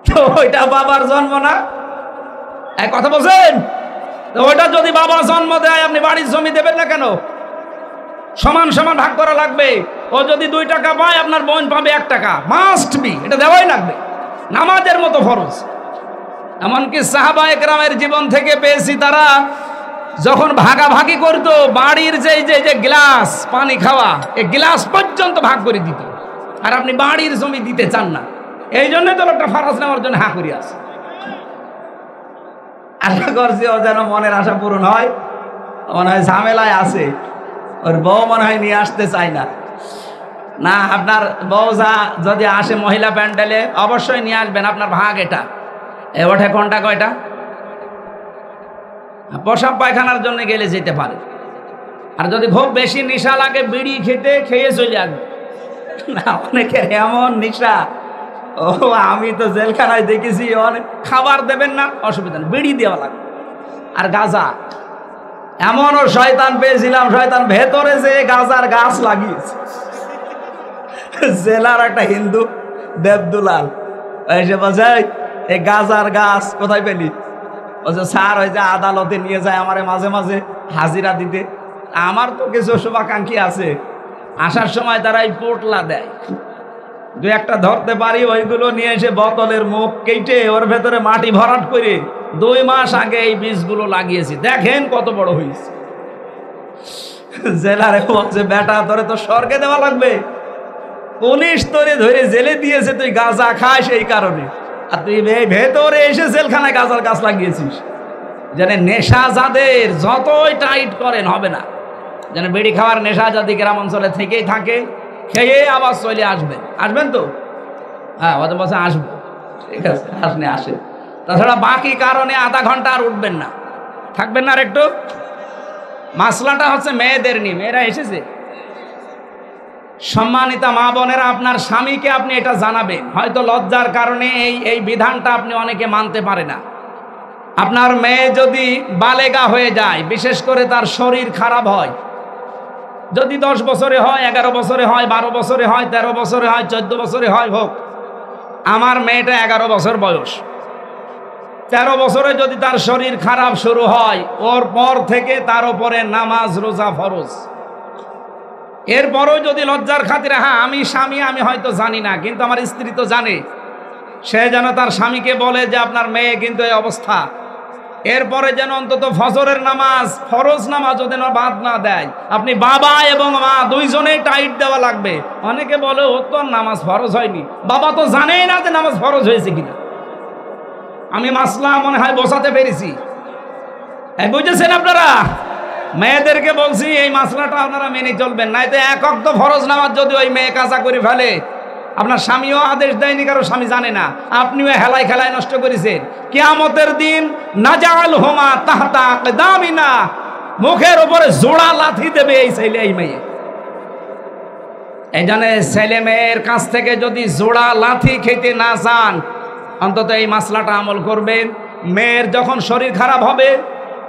তো ওইটা বাবার জন্ম না? এক কথা বলছেন তো, ওইটা যদি বাবা জন্ম দেয়, আপনি বাড়ির জমি দেবেন না কেন? সমান সমান ভাগ করা লাগবে। ও যদি 2 টাকা পায়, আপনার বোন পাবে 1 টাকা, মাস্ট বি, এটা দেওয়াই লাগবে, নামাজের মতো ফরজ। এমনকি সাহাবায়ে কেরামের জীবন থেকে পেয়েছি, তারা যখন ভাগাভাগি করতো বাড়ির যে গ্লাস পানি খাওয়া এই গ্লাস পর্যন্ত ভাগ করে দিত। আর আপনি বাড়ির জমি দিতে চান না, এই জন্য তো লোকটা ফারাজ নেওয়ার জন্য হা করি আছে। আল্লাহ করছে ও যেন মনের আশা পূরণ হয়, মনে হয় ঝামেলায় আছে, ওর বউ মনে হয় নিয়ে আসতে চায় না। না, আপনার বউ যদি আসে মহিলা প্যান্ডেলে অবশ্যই নিয়ে আসবেন, আপনার ভাগ এটা। ওঠে কোনটা কয়টা? প্রসাব পায়খানার জন্য গেলে যেতে পারে। আর যদি খুব বেশি নেশা লাগে বিড়ি খেয়ে চলে আসবে। না, অনেকের এমন নেশা, ও আমি তো জেলখানায় দেখেছি, অনেক খাবার দেবেন না অসুবিধা নেই, বিড়ি দেওয়া লাগবে। আর গাঁজা, এমনও শয়তান পেয়েছিলাম, শয়তান ভেতরে যে গাঁজার গাছ লাগিয়েছে। জেলার একটা হিন্দু দেবদুলাল এসে বলছে, এই গাঁজার গাছ কোথায় পেলি? বলছে স্যার ওই যে আদালতে নিয়ে যায় আমারে মাঝে মাঝে হাজিরা দিতে। আমার তো কিছু শুভাকাঙ্ক্ষী আছে, আসার সময় তারা এই পোটলা দেয়, দু একটা ধরতে পারি, ওইগুলো নিয়ে এসে বোতলের মুখ কেটে ওর ভেতরে মাটি ভরাট করে 2 মাস আগে এই বীজগুলো লাগিয়েছি, দেখেন কত বড় হয়েছে। জেলারে বলছে বেটা তোরে তো স্বর্গে দেওয়া লাগবে, পুলিশ তোরে ধরে জেলে দিয়েছে, তুই গাঁজা খাস এই কারণে, আর তুই ভেতরে এসে জেলখানায় গাঁজার গাছ লাগিয়েছিস। যেন নেশা যাদের যতই টাইট করেন হবে না, যেন বিড়ি খাওয়ার নেশা যদি গ্রাম অঞ্চলে থেকেই থাকে, খেয়ে আবার চলে আসবেন। আসবেন তো? হ্যাঁ, ওদের বলছে আসবো, ঠিক আছে, আসনে আসে। তাছাড়া বাকি কারণে আধা ঘন্টা আর উঠবেন না, থাকবেন না। আর একটু মাসলাটা হচ্ছে মেয়েদের নিয়ে, মেয়েরা এসেছে। সম্মানিতা মা বোনেরা, আপনার স্বামীকে আপনি এটা জানাবেন। হয়তো লজ্জার কারণে এই বিধানটা আপনি অনেকে মানতে পারে না। আপনার মেয়ে যদি বালেগা হয়ে যায়, বিশেষ করে তার শরীর খারাপ হয়, যদি 10 বছরে হয়, 11 বছরে হয়, 12 বছরে হয়, 13 বছরে হয়, 14 বছরে হয়, হোক। আমার মেয়েটা 11 বছর বয়স, 13 বছরে যদি তার শরীর খারাপ শুরু হয়, ওর পর থেকে তার উপরে নামাজ রোজা ফরজ। এরপরও যদি লজ্জার খাতিরে, হ্যাঁ আমি স্বামী, আমি হয়তো জানি না, কিন্তু আমার স্ত্রী তো জানে, সে যেন তার স্বামীকে বলে যে আপনার মেয়ে কিন্তু এই অবস্থা। এরপরে যেন অন্তত ফজরের নামাজ, ফরজ নামাজ যেন বাদ না দেয়। আপনি বাবা এবং মা দুইজনেই টাইট দেওয়া লাগবে। অনেকে বলে ও তো নামাজ ফরজ হয়নি, বাবা তো জানেই না যে নামাজ ফরজ হয়েছে কিনা। আমি মাসলা মনে হয় বোঝাতে পেরেছি, বুঝেছেন আপনারা? মেয়েদেরকে বলছি এই মাসলাটা আপনারা মেনে চলবেন, নাই তো এক ওয়াক্ত ফরজ নামাজ যদি ওই মেয়ে কাজা করে ফেলে, আপনার স্বামীও আদেশ দেয়নি, কারো স্বামী জানে না, আপনিও হেলায় খেলায় নষ্ট করেছেন। কিয়ামতের দিন নাজাল হুমা তাহতা আকদামিনা, মুখের উপরে জোড়া লাথি দেবে এই ছেলে এই মেয়ে। এই জন্য ছেলে মেয়ের কাছ থেকে যদি জোড়া লাথি খেতে না চান, অন্তত এই মাসলাটা আমল করবেন। মেয়ের যখন শরীর খারাপ হবে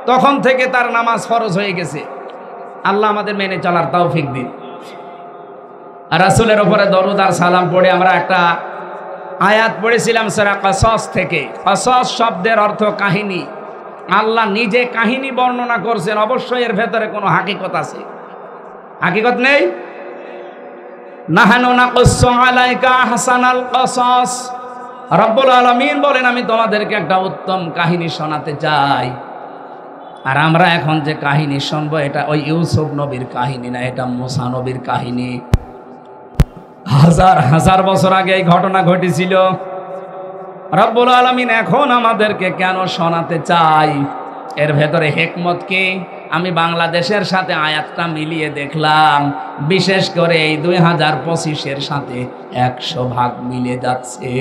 তখন থেকে তার নামাজ ফরজ হয়ে গেছে। আল্লাহ আমাদের মেনে চলার তৌফিক দিন। রাসূলের উপরে দরুদ আর সালাম পড়ে আমরা একটা আয়াত পড়েছিলাম সূরা কাসাস থেকে। কাসাস শব্দের অর্থ কাহিনী। আল্লাহ নিজে কাহিনী বর্ণনা করছেন, অবশ্যই এর ভেতরে কোনো হাকিকত আছে। হাকিকত নেই? নাহানু নাকুসসু আলাইকা আহসানাল কাসাস, রব্বুল আলামিন বলেন আমি তোমাদেরকে একটা উত্তম কাহিনী শোনাতে চাই। আর আমরা এখন যে কাহিনী শুনবো এটা ওই ইউসুফ নবীর কাহিনী না, এটা মুসা নবীর কাহিনী। হাজার হাজার বছর আগে এই ঘটনা ঘটেছিল। রব্বুল আলামিন এখন আমাদেরকে কেন শোনাতে চাই, এর ভেতরে হিকমত কি? আমি বাংলাদেশের সাথে আয়াতটা মিলিয়ে দেখলাম, বিশেষ করে এই 2025-এর সাথে 100 ভাগ মিলে যাচ্ছে।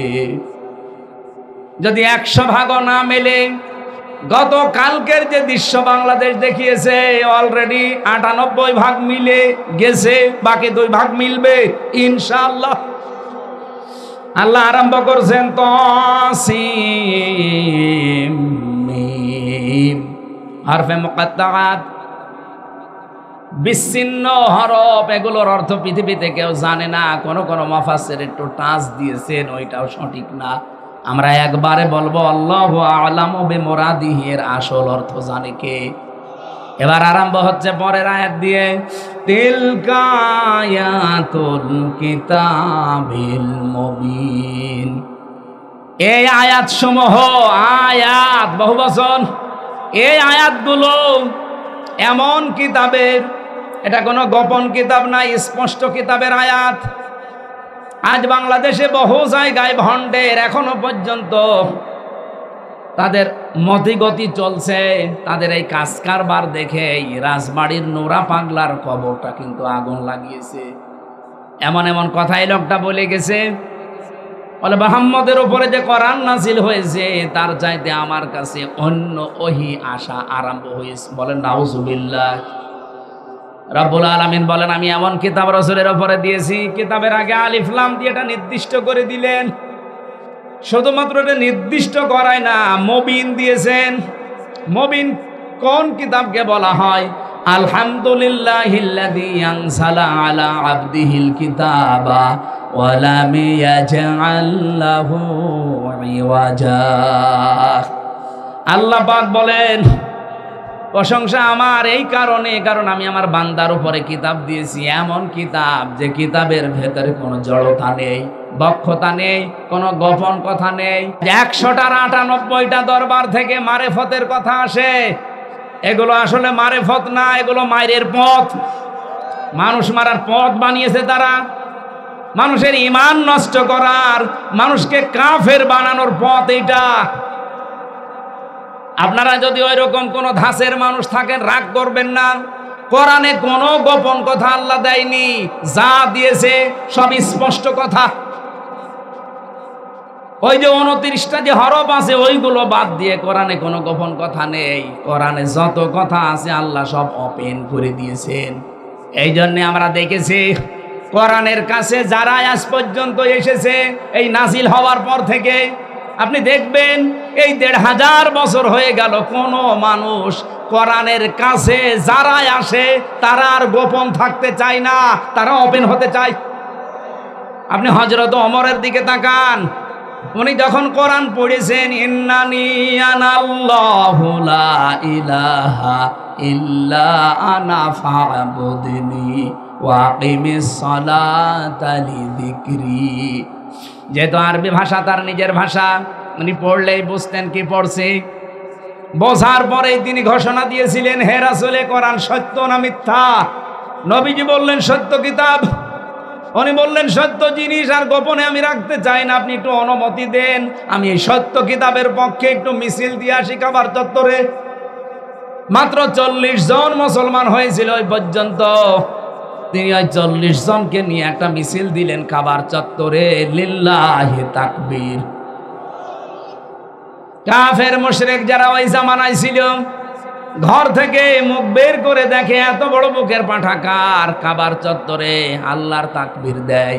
যদি 100 ভাগও না মেলে, গত কালকের যে দৃশ্য বাংলাদেশ দেখিয়েছে অলরেডি 98 ভাগ মিলে গেছে, বাকি 2 ভাগ মিলবে ইনশাআল্লাহ। আল্লাহ আরম্ভ করছেন তাসিম মিম, হরফে মুকাত্তাআত, বিচ্ছিন্ন হরফ। এগুলোর অর্থ পৃথিবীতে কেউ জানে না। কোন কোন মুফাসসির একটু টাচ দিয়েছেন, ওইটাও সঠিক না। আমরা একবারে বলবো আল্লাহু আ'লামু বিমুরাদিহি, এর আসল অর্থ জানে কে? এবার আরম্ভ হচ্ছে পরের আয়াত দিয়ে, তিলকা আয়াতুল কিতাবিল মুবিন। এই আয়াত সমূহ, আয়াত বহুবচন, এই আয়াতগুলো এমন কিতাবের, এটা কোনো গোপন কিতাব না, স্পষ্ট কিতাবের আয়াত। আজ বাংলাদেশে বহু জায়গায় ভণ্ডের এখনো পর্যন্ত তাদের মতিগতি চলছে। তাদের এই কাজ কারবার দেখে রাজবাড়ির নোরা পাগলার কবরটা কিন্তু আগুন লাগিয়েছে। এমন এমন কথাই লোকটা বলে গেছে, বলে মুহাম্মদের উপরে যে কোরআন নাজিল হয়েছে তার চাইতে আমার কাছে অন্য ওহী আসা আরম্ভ হয়েছে। বলেন নাউজুবিল্লাহ। রব্বুল আলামিন বলেন, আমি এমন কিতাব রাসূলের উপরে দিয়েছি, কিতাবের আগে আলিফ লাম দিয়ে এটা নির্দিষ্ট করে দিলেন। শুধুমাত্র এটা নির্দিষ্ট করায় না, মুবিন দিয়েছেন। মুবিন কোন কিতাবকে বলা হয়? আলহামদুলিল্লাহিল্লাযী আনজালা আলা আবদিহিল কিতাবা ওয়া লাম ইয়াজআল লাহু ইওয়াজা। আল্লাহ পাক বলেন, প্রশংসা আমার এই কারণে, কারণ আমি আমার বান্দার উপরে কিতাব দিয়েছি, এমন কিতাব যে কিতাবের ভেতরে কোনো জড়তা নেই, বক্ষতা নেই, কোনো গোপন কথা নেই। 100টার 98টা দরবার থেকে মারেফতের কথা আসে, এগুলো আসলে মারেফত না, এগুলো মায়ের পথ। মানুষ মারার পথ বানিয়েছে তারা, মানুষের ঈমান নষ্ট করার, মানুষকে কাফের বানানোর পথ এটা। আপনারা যদি ওই রকম কোন ধাঁচের মানুষ থাকেন, রাগ করবেন না। কোরআনে কোনো গোপন কথা আল্লাহ দেয়নি, যা দিয়েছে সব স্পষ্ট কথা। ওই যে 29টা যে হরফ আছে ওইগুলো বাদ দিয়ে কোরআনে কোনো গোপন কথা নেই। কোরআনে যত কথা আছে আল্লাহ সব ওপেন করে দিয়েছেন। এই জন্য আমরা দেখেছি কোরআনের কাছে যারা আজ পর্যন্ত এসেছে এই নাজিল হওয়ার পর থেকে, আপনি দেখবেন এই 1500 বছর হয়ে গেল, কোনো মানুষ কোরআনের কাছে যারা আসে তারা আর গোপন থাকতে চায় না, তারা ওপেন হতে চায়। আপনি হযরত ওমরের দিকে তাকান, উনি যখন কোরআন পড়েছেন, ইন্নানি আনাল্লাহু লা ইলাহা ইল্লা আনা ফা'বুদনি ওয়া আকিমিস সালাতা লিযিকরি। যেহেতু আরবি ভাষা তার নিজের ভাষা, উনি পড়লেই বুঝতেন কি পড়ছে। বোঝার পরেই তিনি ঘোষণা দিয়েছিলেন, হে রাসূল, কোরআন সত্য না মিথ্যা? নবীজি বললেন সত্য কিতাব। উনি বললেন সত্য জিনিস আর গোপনে আমি রাখতে চাই না, আপনি একটু অনুমতি দেন, আমি এই সত্য কিতাবের পক্ষে একটু মিছিল দিয়ে আসি কাবার চত্বরে। মাত্র 40 জন মুসলমান হয়েছিল ওই পর্যন্ত। তিনি ওই 40 জনকে নিয়ে একটা মিছিল দিলেন কাবার চত্বরে। লিল্লাহি তাকবীর। কাফের মুশরিক যারা ওই জামানায় ছিল, ঘর থেকে মুখ বের করে দেখে এত বড় বুকের পাঁঠা কার? কাবার চত্বরে আল্লাহর তাকবীর দেয়।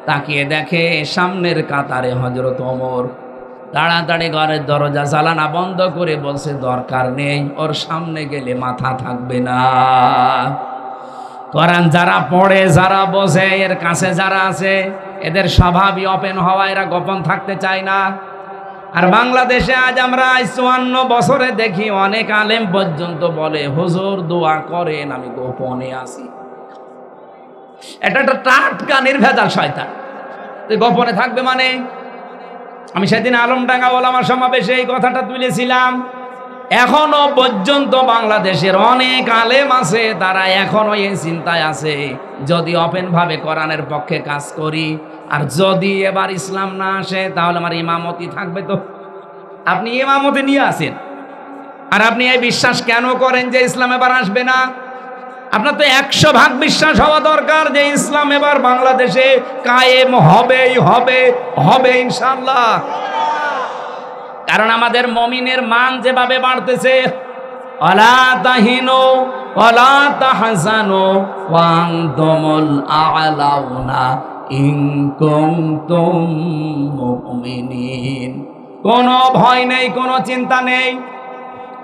তাকিয়ে দেখে সামনের কাতারে হযরত ওমর। তাড়াতাড়ি ঘরের দরজা জানালা বন্ধ করে বলছে, দরকার নেই, ওর সামনে গেলে মাথা থাকবে না। কোরআন যারা পড়ে, যারা বোঝে, এর কাছে যারা আছে, এদের স্বভাবই ওপেন হওয়া, এরা গোপন থাকতে চায় না। আর বাংলাদেশে আজ আমরা 54 বছরে দেখি অনেক আলেম পর্যন্ত বলে, হুজুর দোয়া করেন, আমি গোপনে আছি। এটা একটা টাটকা নির্ভেজাল শয়তান। গোপনে থাকবে মানে? আমি সেদিন আলমডাঙ্গা ওলামা সমাবেশে এই কথাটা তুলেছিলাম। এখনো পর্যন্ত বাংলাদেশের অনেক আলেম আছে, তারা এখনো এই চিন্তায় আছে, যদি ওপেন ভাবে কোরআনের পক্ষে কাজ করি, আর যদি এবার ইসলাম না আসে তাহলে আমার ইমামতি থাকবে। তো আপনি ইমামতি নিয়ে আসেন, আর আপনি এই বিশ্বাস কেন করেন যে ইসলাম এবার আসবে না? আপনার তো 100% বিশ্বাস হওয়া দরকার যে ইসলাম এবার বাংলাদেশে কায়েম হবেই হবে, হবে ইনশাআল্লাহ। কারণ আমাদের মুমিনের মান যেভাবে বাড়তেছে, ওয়ালা তাহিনু ওয়ালা তাহজানু ওয়া আনতুমুল আ'লাউনা ইন কুনতুম মুমিনিন। কোনো ভয় নেই, কোনো চিন্তা নেই।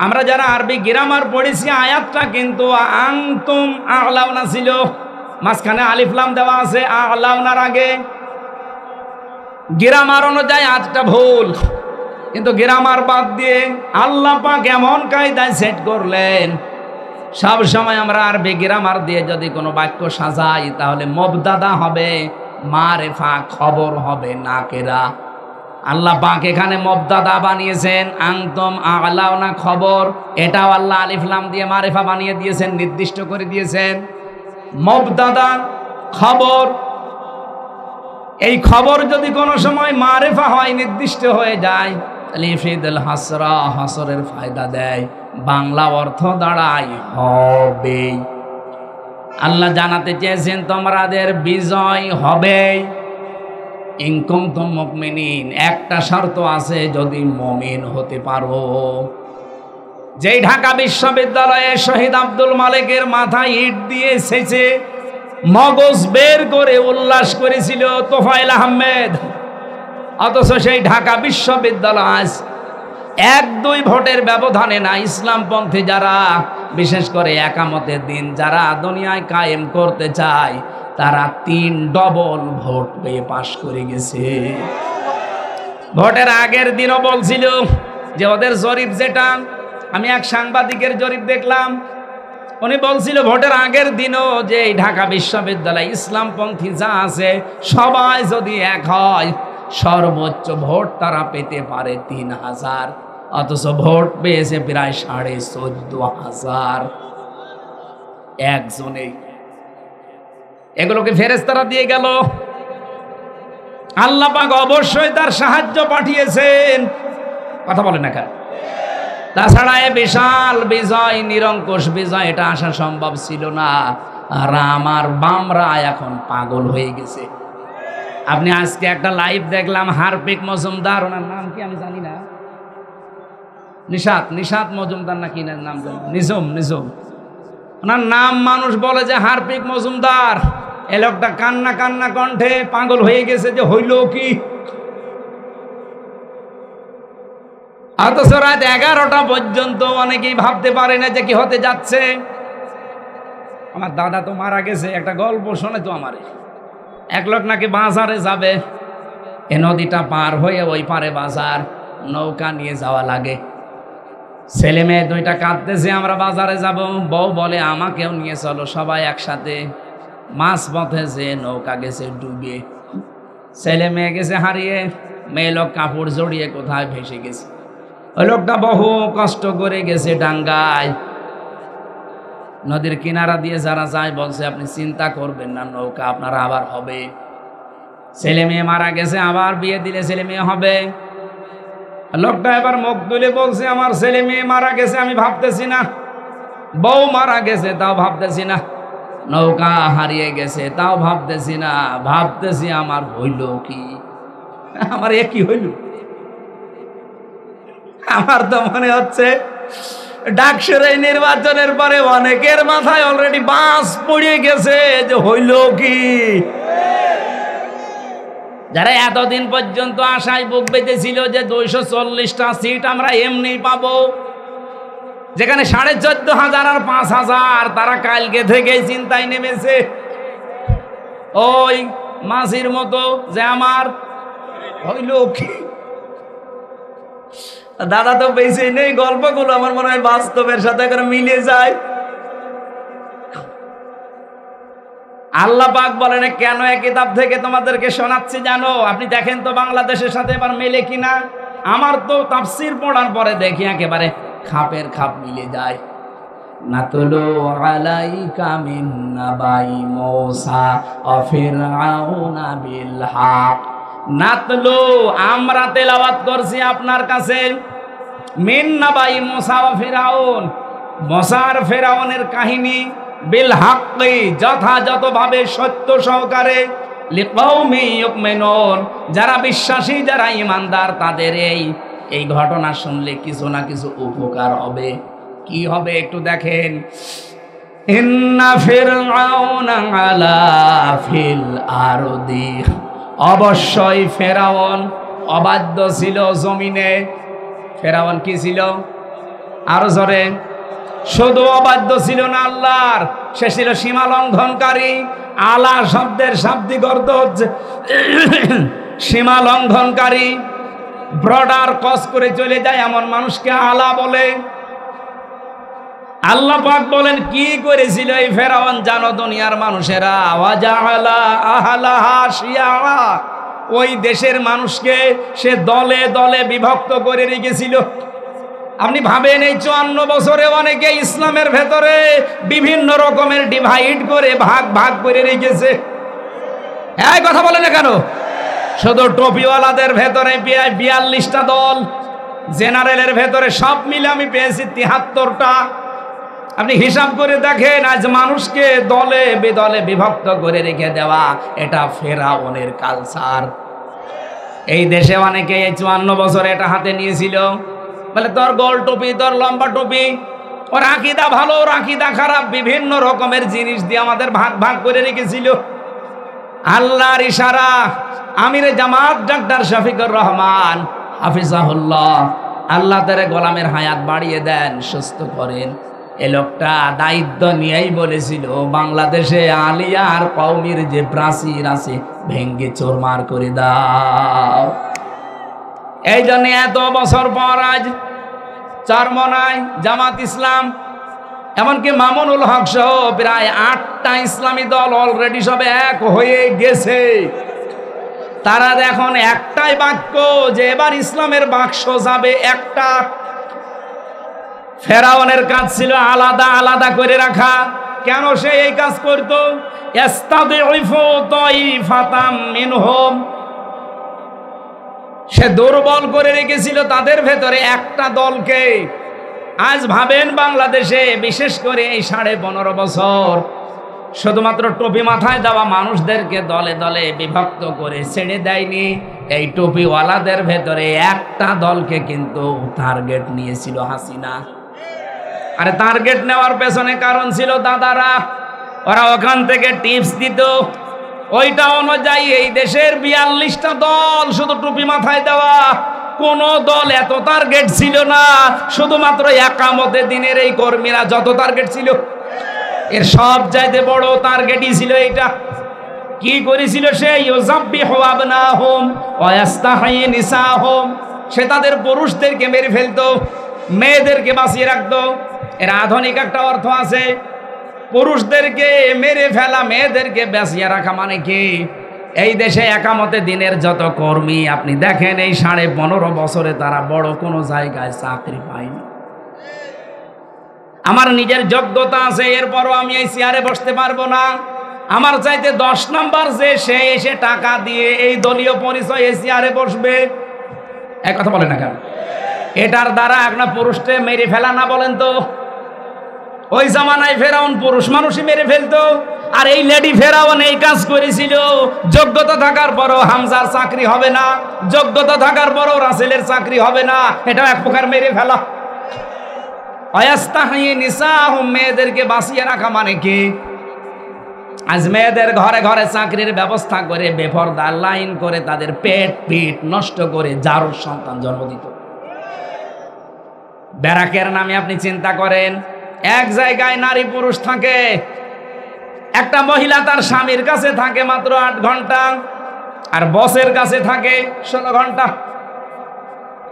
আমরা যারা আরবি গ্রামার পড়েছি, আয়াতটা কিন্তু আনতুম আ'লাউনা ছিল, মাঝখানে আলিফ লাম দেওয়া আছে আ'লাউনার আগে। গ্রামার অনুযায়ী আজটা ভুল, কিন্তু গ্রামার বাদ দিয়ে আল্লাহ পাক এমন কায়দায় সেট করলেন, সব সময় আমরা আরবি গ্রামার দিয়ে যদি কোনো বাক্য সাজাই তাহলে মুবতাদা হবে মারিফা, খবর হবে নাকেরা। আল্লাহ পাক এখানে মুবতাদা বানিয়েছেন, আনতুম আ'লাউনা খবর, এটাও আল্লাহ আলিফ লাম দিয়ে মারিফা বানিয়ে দিয়েছেন, নির্দিষ্ট করে দিয়েছেন। মুবতাদা খবর, এই খবর যদি কোনো সময় মারিফা হয়, নির্দিষ্ট হয়ে যায়, তাহলে ইফিদুল হাসরা, হাসরের ফায়দা দেয়, বাংলা অর্থ দাঁড়ায় হবে। আল্লাহ জানাতে চেয়েছেন তোমাদের বিজয় হবে। ইন কুনতুম মুমিনিন, একটা শর্ত আছে, যদি মুমিন হতে পারো। যেই ঢাকা বিশ্ববিদ্যালয়ে শহীদ আব্দুল মালিকের মাথায় ইট দিয়ে এসেছে, মগজ বের করে উল্লাস করেছিল তোফায়েল আহমেদ, অথচ সেই ঢাকা বিশ্ববিদ্যালয় আজ 1-2 ভোটের ব্যবধানে না, ইসলামপন্থী যারা, বিশেষ করে একামতের দিন যারা দুনিয়ায় কায়েম করতে চায়, তারা 3 ডবল ভোট পেয়ে পাশ করে গেছে। ভোটের আগের দিনও বলছিল যে ওদের জরিপ, যেটা আমি এক সাংবাদিকের জরিপ দেখলাম, উনি বলছিল ভোটের আগের দিনও যে ঢাকা বিশ্ববিদ্যালয় ইসলামপন্থী যা আছে সবাই যদি এক হয়, সর্বোচ্চ ভোট তারা পেতে পারে 3000, অথচ ভোট পেয়েছে প্রায় 14,500 একজনেই। এগুলোকে ফেরেশতারা দিয়ে গেল। আল্লাহ পাক অবশ্যই তার সাহায্য পাঠিয়েছেন, কথা বলে না কেন? তাছাড়া এ বিশাল বিজয়, নিরঙ্কুশ বিজয়, এটা আসা সম্ভব ছিল না। আর আমার বামরা এখন পাগল হয়ে গেছে। আপনি আজকে একটা লাইভ দেখলাম, হারপিক মজুমদার, ওনার নাম কি আমি জানি না, নিশাত মজুমদার নাকি নাম, নিজম, ওনার নাম মানুষ বলে যে হারপিক মজুমদার। এ লোকটা কান্না কণ্ঠে পাগল হয়ে গেছে যে হইল কি। অথচ রাত 11টা পর্যন্ত অনেকেই ভাবতে পারে না যে কি হতে যাচ্ছে। আমার দাদা তো মারা গেছে, একটা গল্প শোনে তো আমারে। এক লোক নাকি বাজারে যাবে, এ নদীটা পার হয়ে ওই পারে বাজার, নৌকা নিয়ে যাওয়া লাগে। ছেলে মেয়ে 2টা কাঁদতেছে, আমরা বাজারে যাব। বউ বলে আমাকেও নিয়ে চলো সবাই একসাথে। মাছ পথে যে নৌকা গেছে ডুবে, ছেলে মেয়ে গেছে হারিয়ে, মেয়ে লোক কাপড় জড়িয়ে কোথায় ভেসে গেছে। ওই লোকটা বহু কষ্ট করে গেছে ডাঙ্গায়। নদীর কিনারা দিয়ে যারা যায় বলছে আপনি চিন্তা করবেন না, নৌকা আপনার আবার হবে। ছেলে মেয়ে মারা গেছে, আবার বিয়ে দিলে ছেলে মেয়ে হবে। লোকটা এবার মুখ তুলে বলছে আমার ছেলে মেয়ে মারা গেছে, আমি ভাবতেছি না। বউ মারা গেছে, তাও ভাবতেছি না। নৌকা হারিয়ে গেছে, তাও ভাবতেছি না। ভাবতেছি আমার হইল কি, আমার এ কি হইল। আমার তো মনে হচ্ছে ডাকসুরাই নির্বাচনের পরে অনেকের মাথায় অলরেডি বাস পড়ে গেছে যে হইল কি। যারা এতদিন পর্যন্ত আশায় বুক বেঁধেছিল যে 240টা সিট আমরা এমনি পাবো, যেখানে 14,500 আর 5,000, তারা কালকে থেকেই চিন্তায় নেমেছে। ওই মাঝির মতো যে আমার হইল কি। দাদা তো বেশি নেই, গল্পগুলো আমার মনে হয় বাস্তবের সাথে করে মিলে যায়। আল্লাহ পাক বলেন কেন এই কিতাব থেকে তোমাদেরকে শোনাচ্ছি জানো? আপনি দেখেন তো বাংলাদেশের সাথে এবার মেলে কিনা। আমার তো তাফসীর পড়ার পরে দেখি একেবারে খাপের খাপ মিলে যায়। নাতলু আলাইকা মিন নাবাই মূসা ওয়া ফিরআউনা বিল হক। নাতলু আমরা তেলাওয়াত করছি আপনার কাছে, মিন নাবাই মূসা ওয়া ফিরআউন, মূসা আর ফিরআউনের কাহিনী, বিল হাক্কি যথাযথভাবে সত্য সহকারে, লিকাউমি ইউমিনুন যারা বিশ্বাসী, যারা ঈমানদার, তাদের এই ঘটনা শুনলে কিছু না কিছু উপকার হবে। কি হবে একটু দেখেন। ইন্না ফিরআউনা আলা ফিল আরদি, অবশ্যই ফেরাউন অবাধ্য ছিল জমিনে। ফেরাউন কি ছিল? আরো জোরে। শুধু অবাধ্য ছিল না আল্লাহর, সে ছিল সীমা লঙ্ঘনকারী। আলা শব্দের শাব্দিক অর্থ হচ্ছে সীমা লঙ্ঘনকারী। বর্ডার ক্রস করে চলে যায় এমন মানুষকে আলা বলে। আল্লাহ পাক বলেন কি করেছিল এই ফেরাউন জানো দুনিয়ার মানুষেরা? ওয়াজাআলা আহলাহা শিয়া ওই দেশের মানুষকে সে দলে দলে বিভক্ত করে রেখেছিল। আপনি ভাবেন এই 54 বছরে অনেকে ইসলামের ভেতরে বিভিন্ন রকমের ডিভাইড করে ভাগ ভাগ করে রেখেছে। এই কথা বলে না কেন? শুধু টপিওয়ালাদের ভেতরে 42টা দল, জেনারেলের ভেতরে সব মিলে আমি পেয়েছি 73টা। আপনি হিসাব করে দেখেন, আজ মানুষকে দলে বেদলে বিভক্ত করে রেখে দেওয়া, এটা ফেরাউনের কালচার। এই দেশে অনেকে এই 54 বছর এটা হাতে নিয়েছিল। বলে তোর গোল টুপি, তোর লম্বা টুপি, ওর আকীদা ভালো, ওর আকীদা খারাপ, বিভিন্ন রকমের জিনিস দিয়ে আমাদের ভাগ ভাগ করে রেখেছিল। আল্লাহর ইশারা, আমিরে জামাত ডাক্তার শফিকুর রহমান হাফিজাহুল্লাহ, আল্লাহ তার গোলামের হায়াত বাড়িয়ে দেন, সুস্থ করেন। এ লোকটা দায়িত্ব নিয়েই বলেছিল বাংলাদেশে আলিয়া আর কওমির যে প্রাচীর আছে ভেঙ্গে চোরমার করে দাও। এই জন্য এত বছর পর আজ চরমনায় জামাত ইসলাম, এমনকি মামুনুল হক সহ প্রায় 8টা ইসলামী দল অলরেডি সবে এক হয়ে গেছে। তারা এখন একটাই বাক্য যে এবার ইসলামের বাক্স যাবে একটা। ফেরাউনের কাজ ছিল আলাদা আলাদা করে রাখা। কেন সে এই কাজ করত? সে দুর্বল করে রেখেছিল তাদের ভেতরে একটা দলকে। আজ ভাবেন বাংলাদেশে বিশেষ করে এই 15.5 বছর শুধুমাত্র টুপি মাথায় দেওয়া মানুষদেরকে দলে দলে বিভক্ত করে ছেড়ে দেয়নি। এই টুপিওয়ালাদের ভেতরে একটা দলকে কিন্তু টার্গেট নিয়েছিল হাসিনা। আরে টার্গেট নেওয়ার পেছনে কারণ ছিল দাদারা, ওরা ওখান থেকে টিপস দিত। ওইটা অনুযায়ী এই দেশের 42টা দল শুধু টুপি মাথায় দেওয়া, কোন দল এত টার্গেট ছিল না। শুধুমাত্র একামতে দিনের এই কর্মীরা যত টার্গেট ছিল, এর সব চাইতে বড় টার্গেটই ছিল এইটা। কি করেছিল সে? ইউযাব্বিহু আবনাহুম ওয়া ইস্তাহয়ি নিসাহুম, সে তাদের পুরুষদেরকে মেরে ফেলতো, মেয়েদেরকে বাঁচিয়ে রাখতো। এর আধুনিক একটা অর্থ আছে, পুরুষদেরকে মেরে ফেলা, মেয়েদেরকে বাঁচিয়ে রাখা মানে কি? এই দেশে একামতে দিনের যত কর্মী আপনি দেখেন, এই 15.5 বছরে তারা বড় কোনো জায়গায় চাকরি পায়নি। আমার নিজের যোগ্যতা আছে, এরপরও আমি এই চেয়ারে বসতে পারবো না। আমার চাইতে 10 নাম্বার যে সে এসে টাকা দিয়ে এই দলীয় পরিচয় এই চেয়ারে বসবে, এক কথা বলে না কেন? এটার দ্বারা একটা পুরুষকে মেরে ফেলা না বলেন তো? ওই জামানায় ফেরাউন পুরুষ মানুষই মেরে ফেলতো, আর এই লেডি ফেরাউন এই কাজ করেছিল। যোগ্যতা থাকার পরও হামজার চাকরি হবে না, যোগ্যতা থাকার পরও রাসেলের চাকরি হবে না, এটা এক প্রকার মেরে ফেলা। ওয়াস্তাহয়ি নিসাহুম, মেয়েদেরকে বাঁচিয়ে রাখা মানে কি? আজ মেয়েদের ঘরে ঘরে চাকরির ব্যবস্থা করে বেপরদা লাইন করে তাদের পেট পিট নষ্ট করে জারুর সন্তান জন্ম দিত। ব্যারাকের নামে আপনি চিন্তা করেন, এক জায়গায় নারী পুরুষ থাকে। একটা মহিলা তার স্বামীর কাছে থাকে মাত্র 8 ঘন্টা, আর বসের কাছে থাকে 16 ঘন্টা।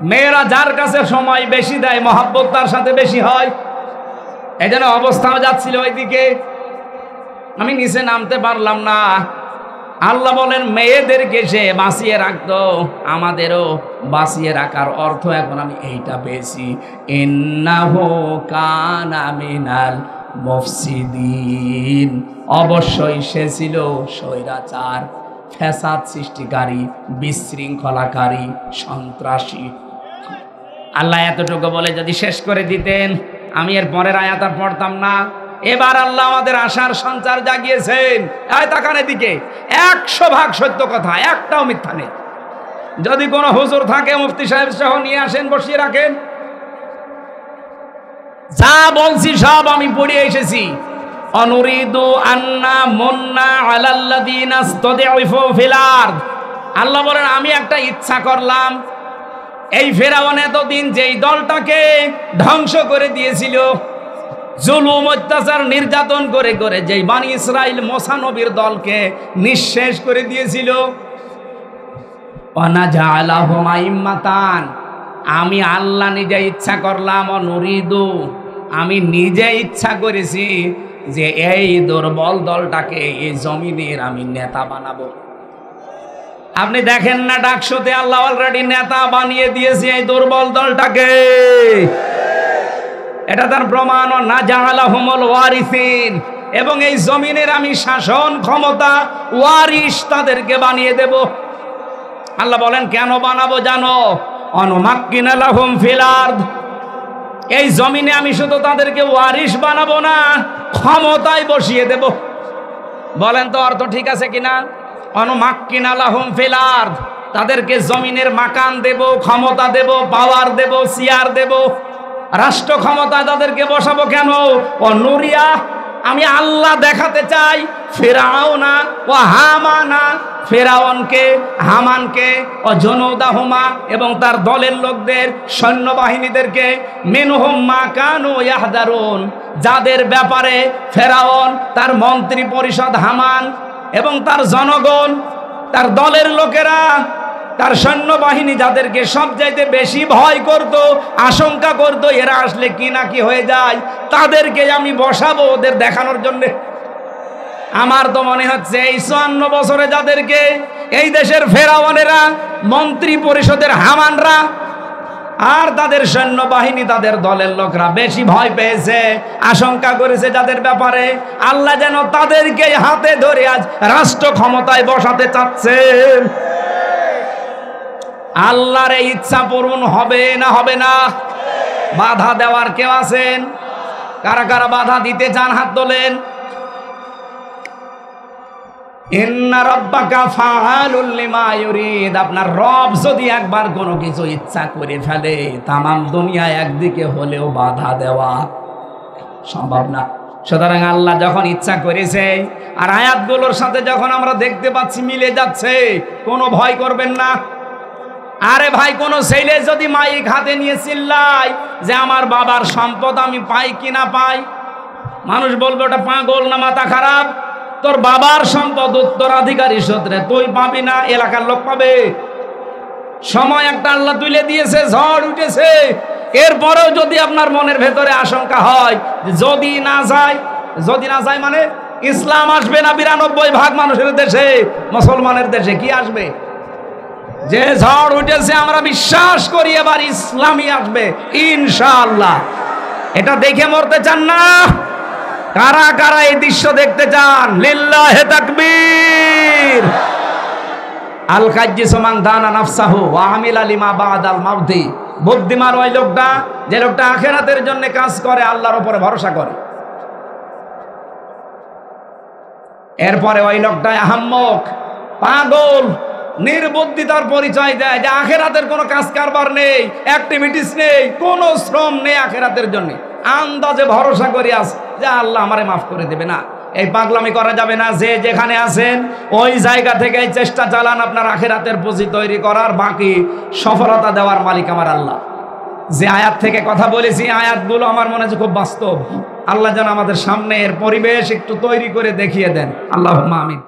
মেয়েরা যার কাছে সময় বেশি দেয়, মহব্বত তার সাথে বেশি হয়। এই জন্য অবস্থাও যাচ্ছিল ওইদিকে। আমি নিচে নামতে পারলাম না। আল্লাহ বলেন মেয়েদেরকে সে বাঁচিয়ে রাখতো, আমাদেরও বাঁচিয়ে রাখার অর্থ এখন আমি এইটা পেয়েছি, ইন্নাহু কানা মিনাল মুফসিদিন, অবশ্যই সে ছিল স্বৈরাচার, ফ্যাসাদ সৃষ্টিকারী, বিশৃঙ্খলাকারী, সন্ত্রাসী। আল্লাহ এতটুকু বলে যদি শেষ করে দিতেন, আমি এর পরের আয়াত আর পড়তাম না। এবার আল্লাহ আমাদের আশার সঞ্চার জাগিয়েছেন। এই তাকান এদিকে, 100% সত্য কথা, একটাও মিথ্যা নেই। যদি কোনো হুজুর থাকে মুফতি সাহেব সহ নিয়ে আসেন, বসিয়ে রাখেন। যা বলছি সব আমি পড়ে এসেছি। অনুরিদু আন্না মুন্না আলাল্লাযিনা ইসতাদঈফু ফিল আরদ, আল্লাহ বলেন আমি একটা ইচ্ছা করলাম। এই ফেরাউন এতদিন যেই দলটাকে ধ্বংস করে দিয়েছিল, জুলুম অত্যাচার নির্যাতন করে করে যেই বনি ইসরাইল মুসা নবীর দলকে নিঃশেষ করে দিয়েছিল, ওয়ানাজআলাহুম আইম্মাতান, আমি আল্লাহ নিজে ইচ্ছা করলাম। অনুরিদু, আমি নিজে ইচ্ছা করেছি যে এই দুর্বল দলটাকে এই জমিনের আমি নেতা বানাবো। আপনি দেখেন না ডাকসুতে আল্লাহ অলরেডি নেতা বানিয়ে দিয়েছে এই দুর্বল দলটাকে। এটা তার প্রমাণ। না জাআলাহুমুল ওয়ারিসিন, এবং এই জমিনের আমি শাসন ক্ষমতা ওয়ারিস তাদেরকে বানিয়ে দেব। আল্লাহ বলেন কেন বানাবো জানো? অনুমাক্কিনা লাহুম ফিল আরদ, এই জমিনে আমি শুধু তাদেরকে ওয়ারিস বানাবো না, ক্ষমতায় বসিয়ে দেব। বলেন তো অর্থ ঠিক আছে কিনা? অনুমাক্কিনা লাহুম ফিল আরদ, তাদেরকে জমিনের মাকান দেব, ক্ষমতা দেব, পাওয়ার দেব, চেয়ার দেব, রাষ্ট্র ক্ষমতা তাদেরকে বসাবো। কেন? অনুরিয়া, আমি আল্লাহ দেখাতে চাই ফিরাউনা ও হামানা, ফেরাউনকে, হামানকে, ও জুনুদাহুমা, এবং তার দলের লোকদের, সৈন্যবাহিনীদেরকে, মিনহুম মা কানু ইয়াহদারুন, যাদের ব্যাপারে ফেরাউন, তার মন্ত্রী পরিষদ হামান এবং তার জনগণ, তার দলের লোকেরা, তার সৈন্যবাহিনী যাদেরকে সবচাইতে বেশি ভয় করত, আশঙ্কা করত এরা আসলে কি না কি হয়ে যায়, তাদেরকে আমি বসাবো ওদের দেখানোর জন্য। আমার তো মনে হচ্ছে এই 54 বছরে যাদেরকে এই দেশের ফেরাউনেরা, মন্ত্রী পরিষদের হামানরা আর তাদের সৈন্যবাহিনী, তাদের দলের লোকরা বেশি ভয় পেয়েছে, আশঙ্কা করেছে যাদের ব্যাপারে, আল্লাহ যেন তাদেরকে হাতে ধরে আজ রাষ্ট্র ক্ষমতায় বসাতে চাচ্ছেন। আল্লাহর এই ইচ্ছা পূরণ হবে না হবে না? বাধা দেওয়ার কেউ আছেন? কারা কারা বাধা দিতে চান হাত তোলেন। ইন্না রাব্বাকা ফাআলুল লিমা ইউরিদ, আপনার রব যদি একবার কোনো কিছু ইচ্ছা করে ফেলে, তামাম দুনিয়া একদিকে হলেও বাধা দেওয়া সম্ভব না। সুতরাং আল্লাহ যখন ইচ্ছা করেছে, আর আয়াতগুলোর সাথে যখন আমরা দেখতে পাচ্ছি মিলে যাচ্ছে, কোনো ভয় করবেন না। আরে ভাই, কোন ছেলে যদি মাইক হাতে নিয়ে চিল্লায় যে আমার বাবার সম্পদ আমি পাই কি না পাই, মানুষ বলবে ওটা পাগল না মাথা খারাপ। তোর বাবার সম্পদ উত্তরাধিকারী সূত্রে তুই পাবি না, এলাকার লোক পাবে। সময় একটা আল্লাহ তুলে দিয়েছে, ঝড় উঠেছে, এরপরেও যদি আপনার মনের ভেতরে আশঙ্কা হয় যদি না যায় মানে ইসলাম আসবে না 92% মানুষের দেশে, মুসলমানের দেশে কি আসবে? যে ঝড় উঠেছে আমরা বিশ্বাস করি এবার ইসলামই আসবে ইনশাআল্লাহ। এটা দেখে মরতে চান না? কারা কারা এই দৃশ্য দেখতে চান? লিল্লাহে তাকবীর। আল কাজ্জিসু মান দানা নাফসাহু ওয়া আমিলা লিমা বাদাল মাউতি, বুদ্ধিমান ওই লোকটা যে লোকটা আখিরাতের জন্য কাজ করে, আল্লাহর উপরে ভরসা করে। এরপরে ওই লোকটা আহাম্মক, পাগল, নির্বুদ্ধিতার পরিচয় দেয় যে আখিরাতের কোনো কাজ কারবার নেই, অ্যাক্টিভিটিস নেই, কোনো শ্রম নেই আখিরাতের জন্য, আন্দাজে ভরসা করে আস যে আল্লাহ আমারে মাফ করে দেবে না। এই পাগলামি করা যাবে না। যে যেখানে আছেন ওই জায়গা থেকে চেষ্টা চালান আপনার আখিরাতের পুঁজি তৈরি করার, বাকি সফলতা দেওয়ার মালিক আমার আল্লাহ। যে আয়াত থেকে কথা বলেছি, আয়াতগুলো আমার মনে হচ্ছে খুব বাস্তব। আল্লাহ যেন আমাদের সামনে এর পরিবেশ একটু তৈরি করে দেখিয়ে দেন। আল্লাহুম্মা আমিন।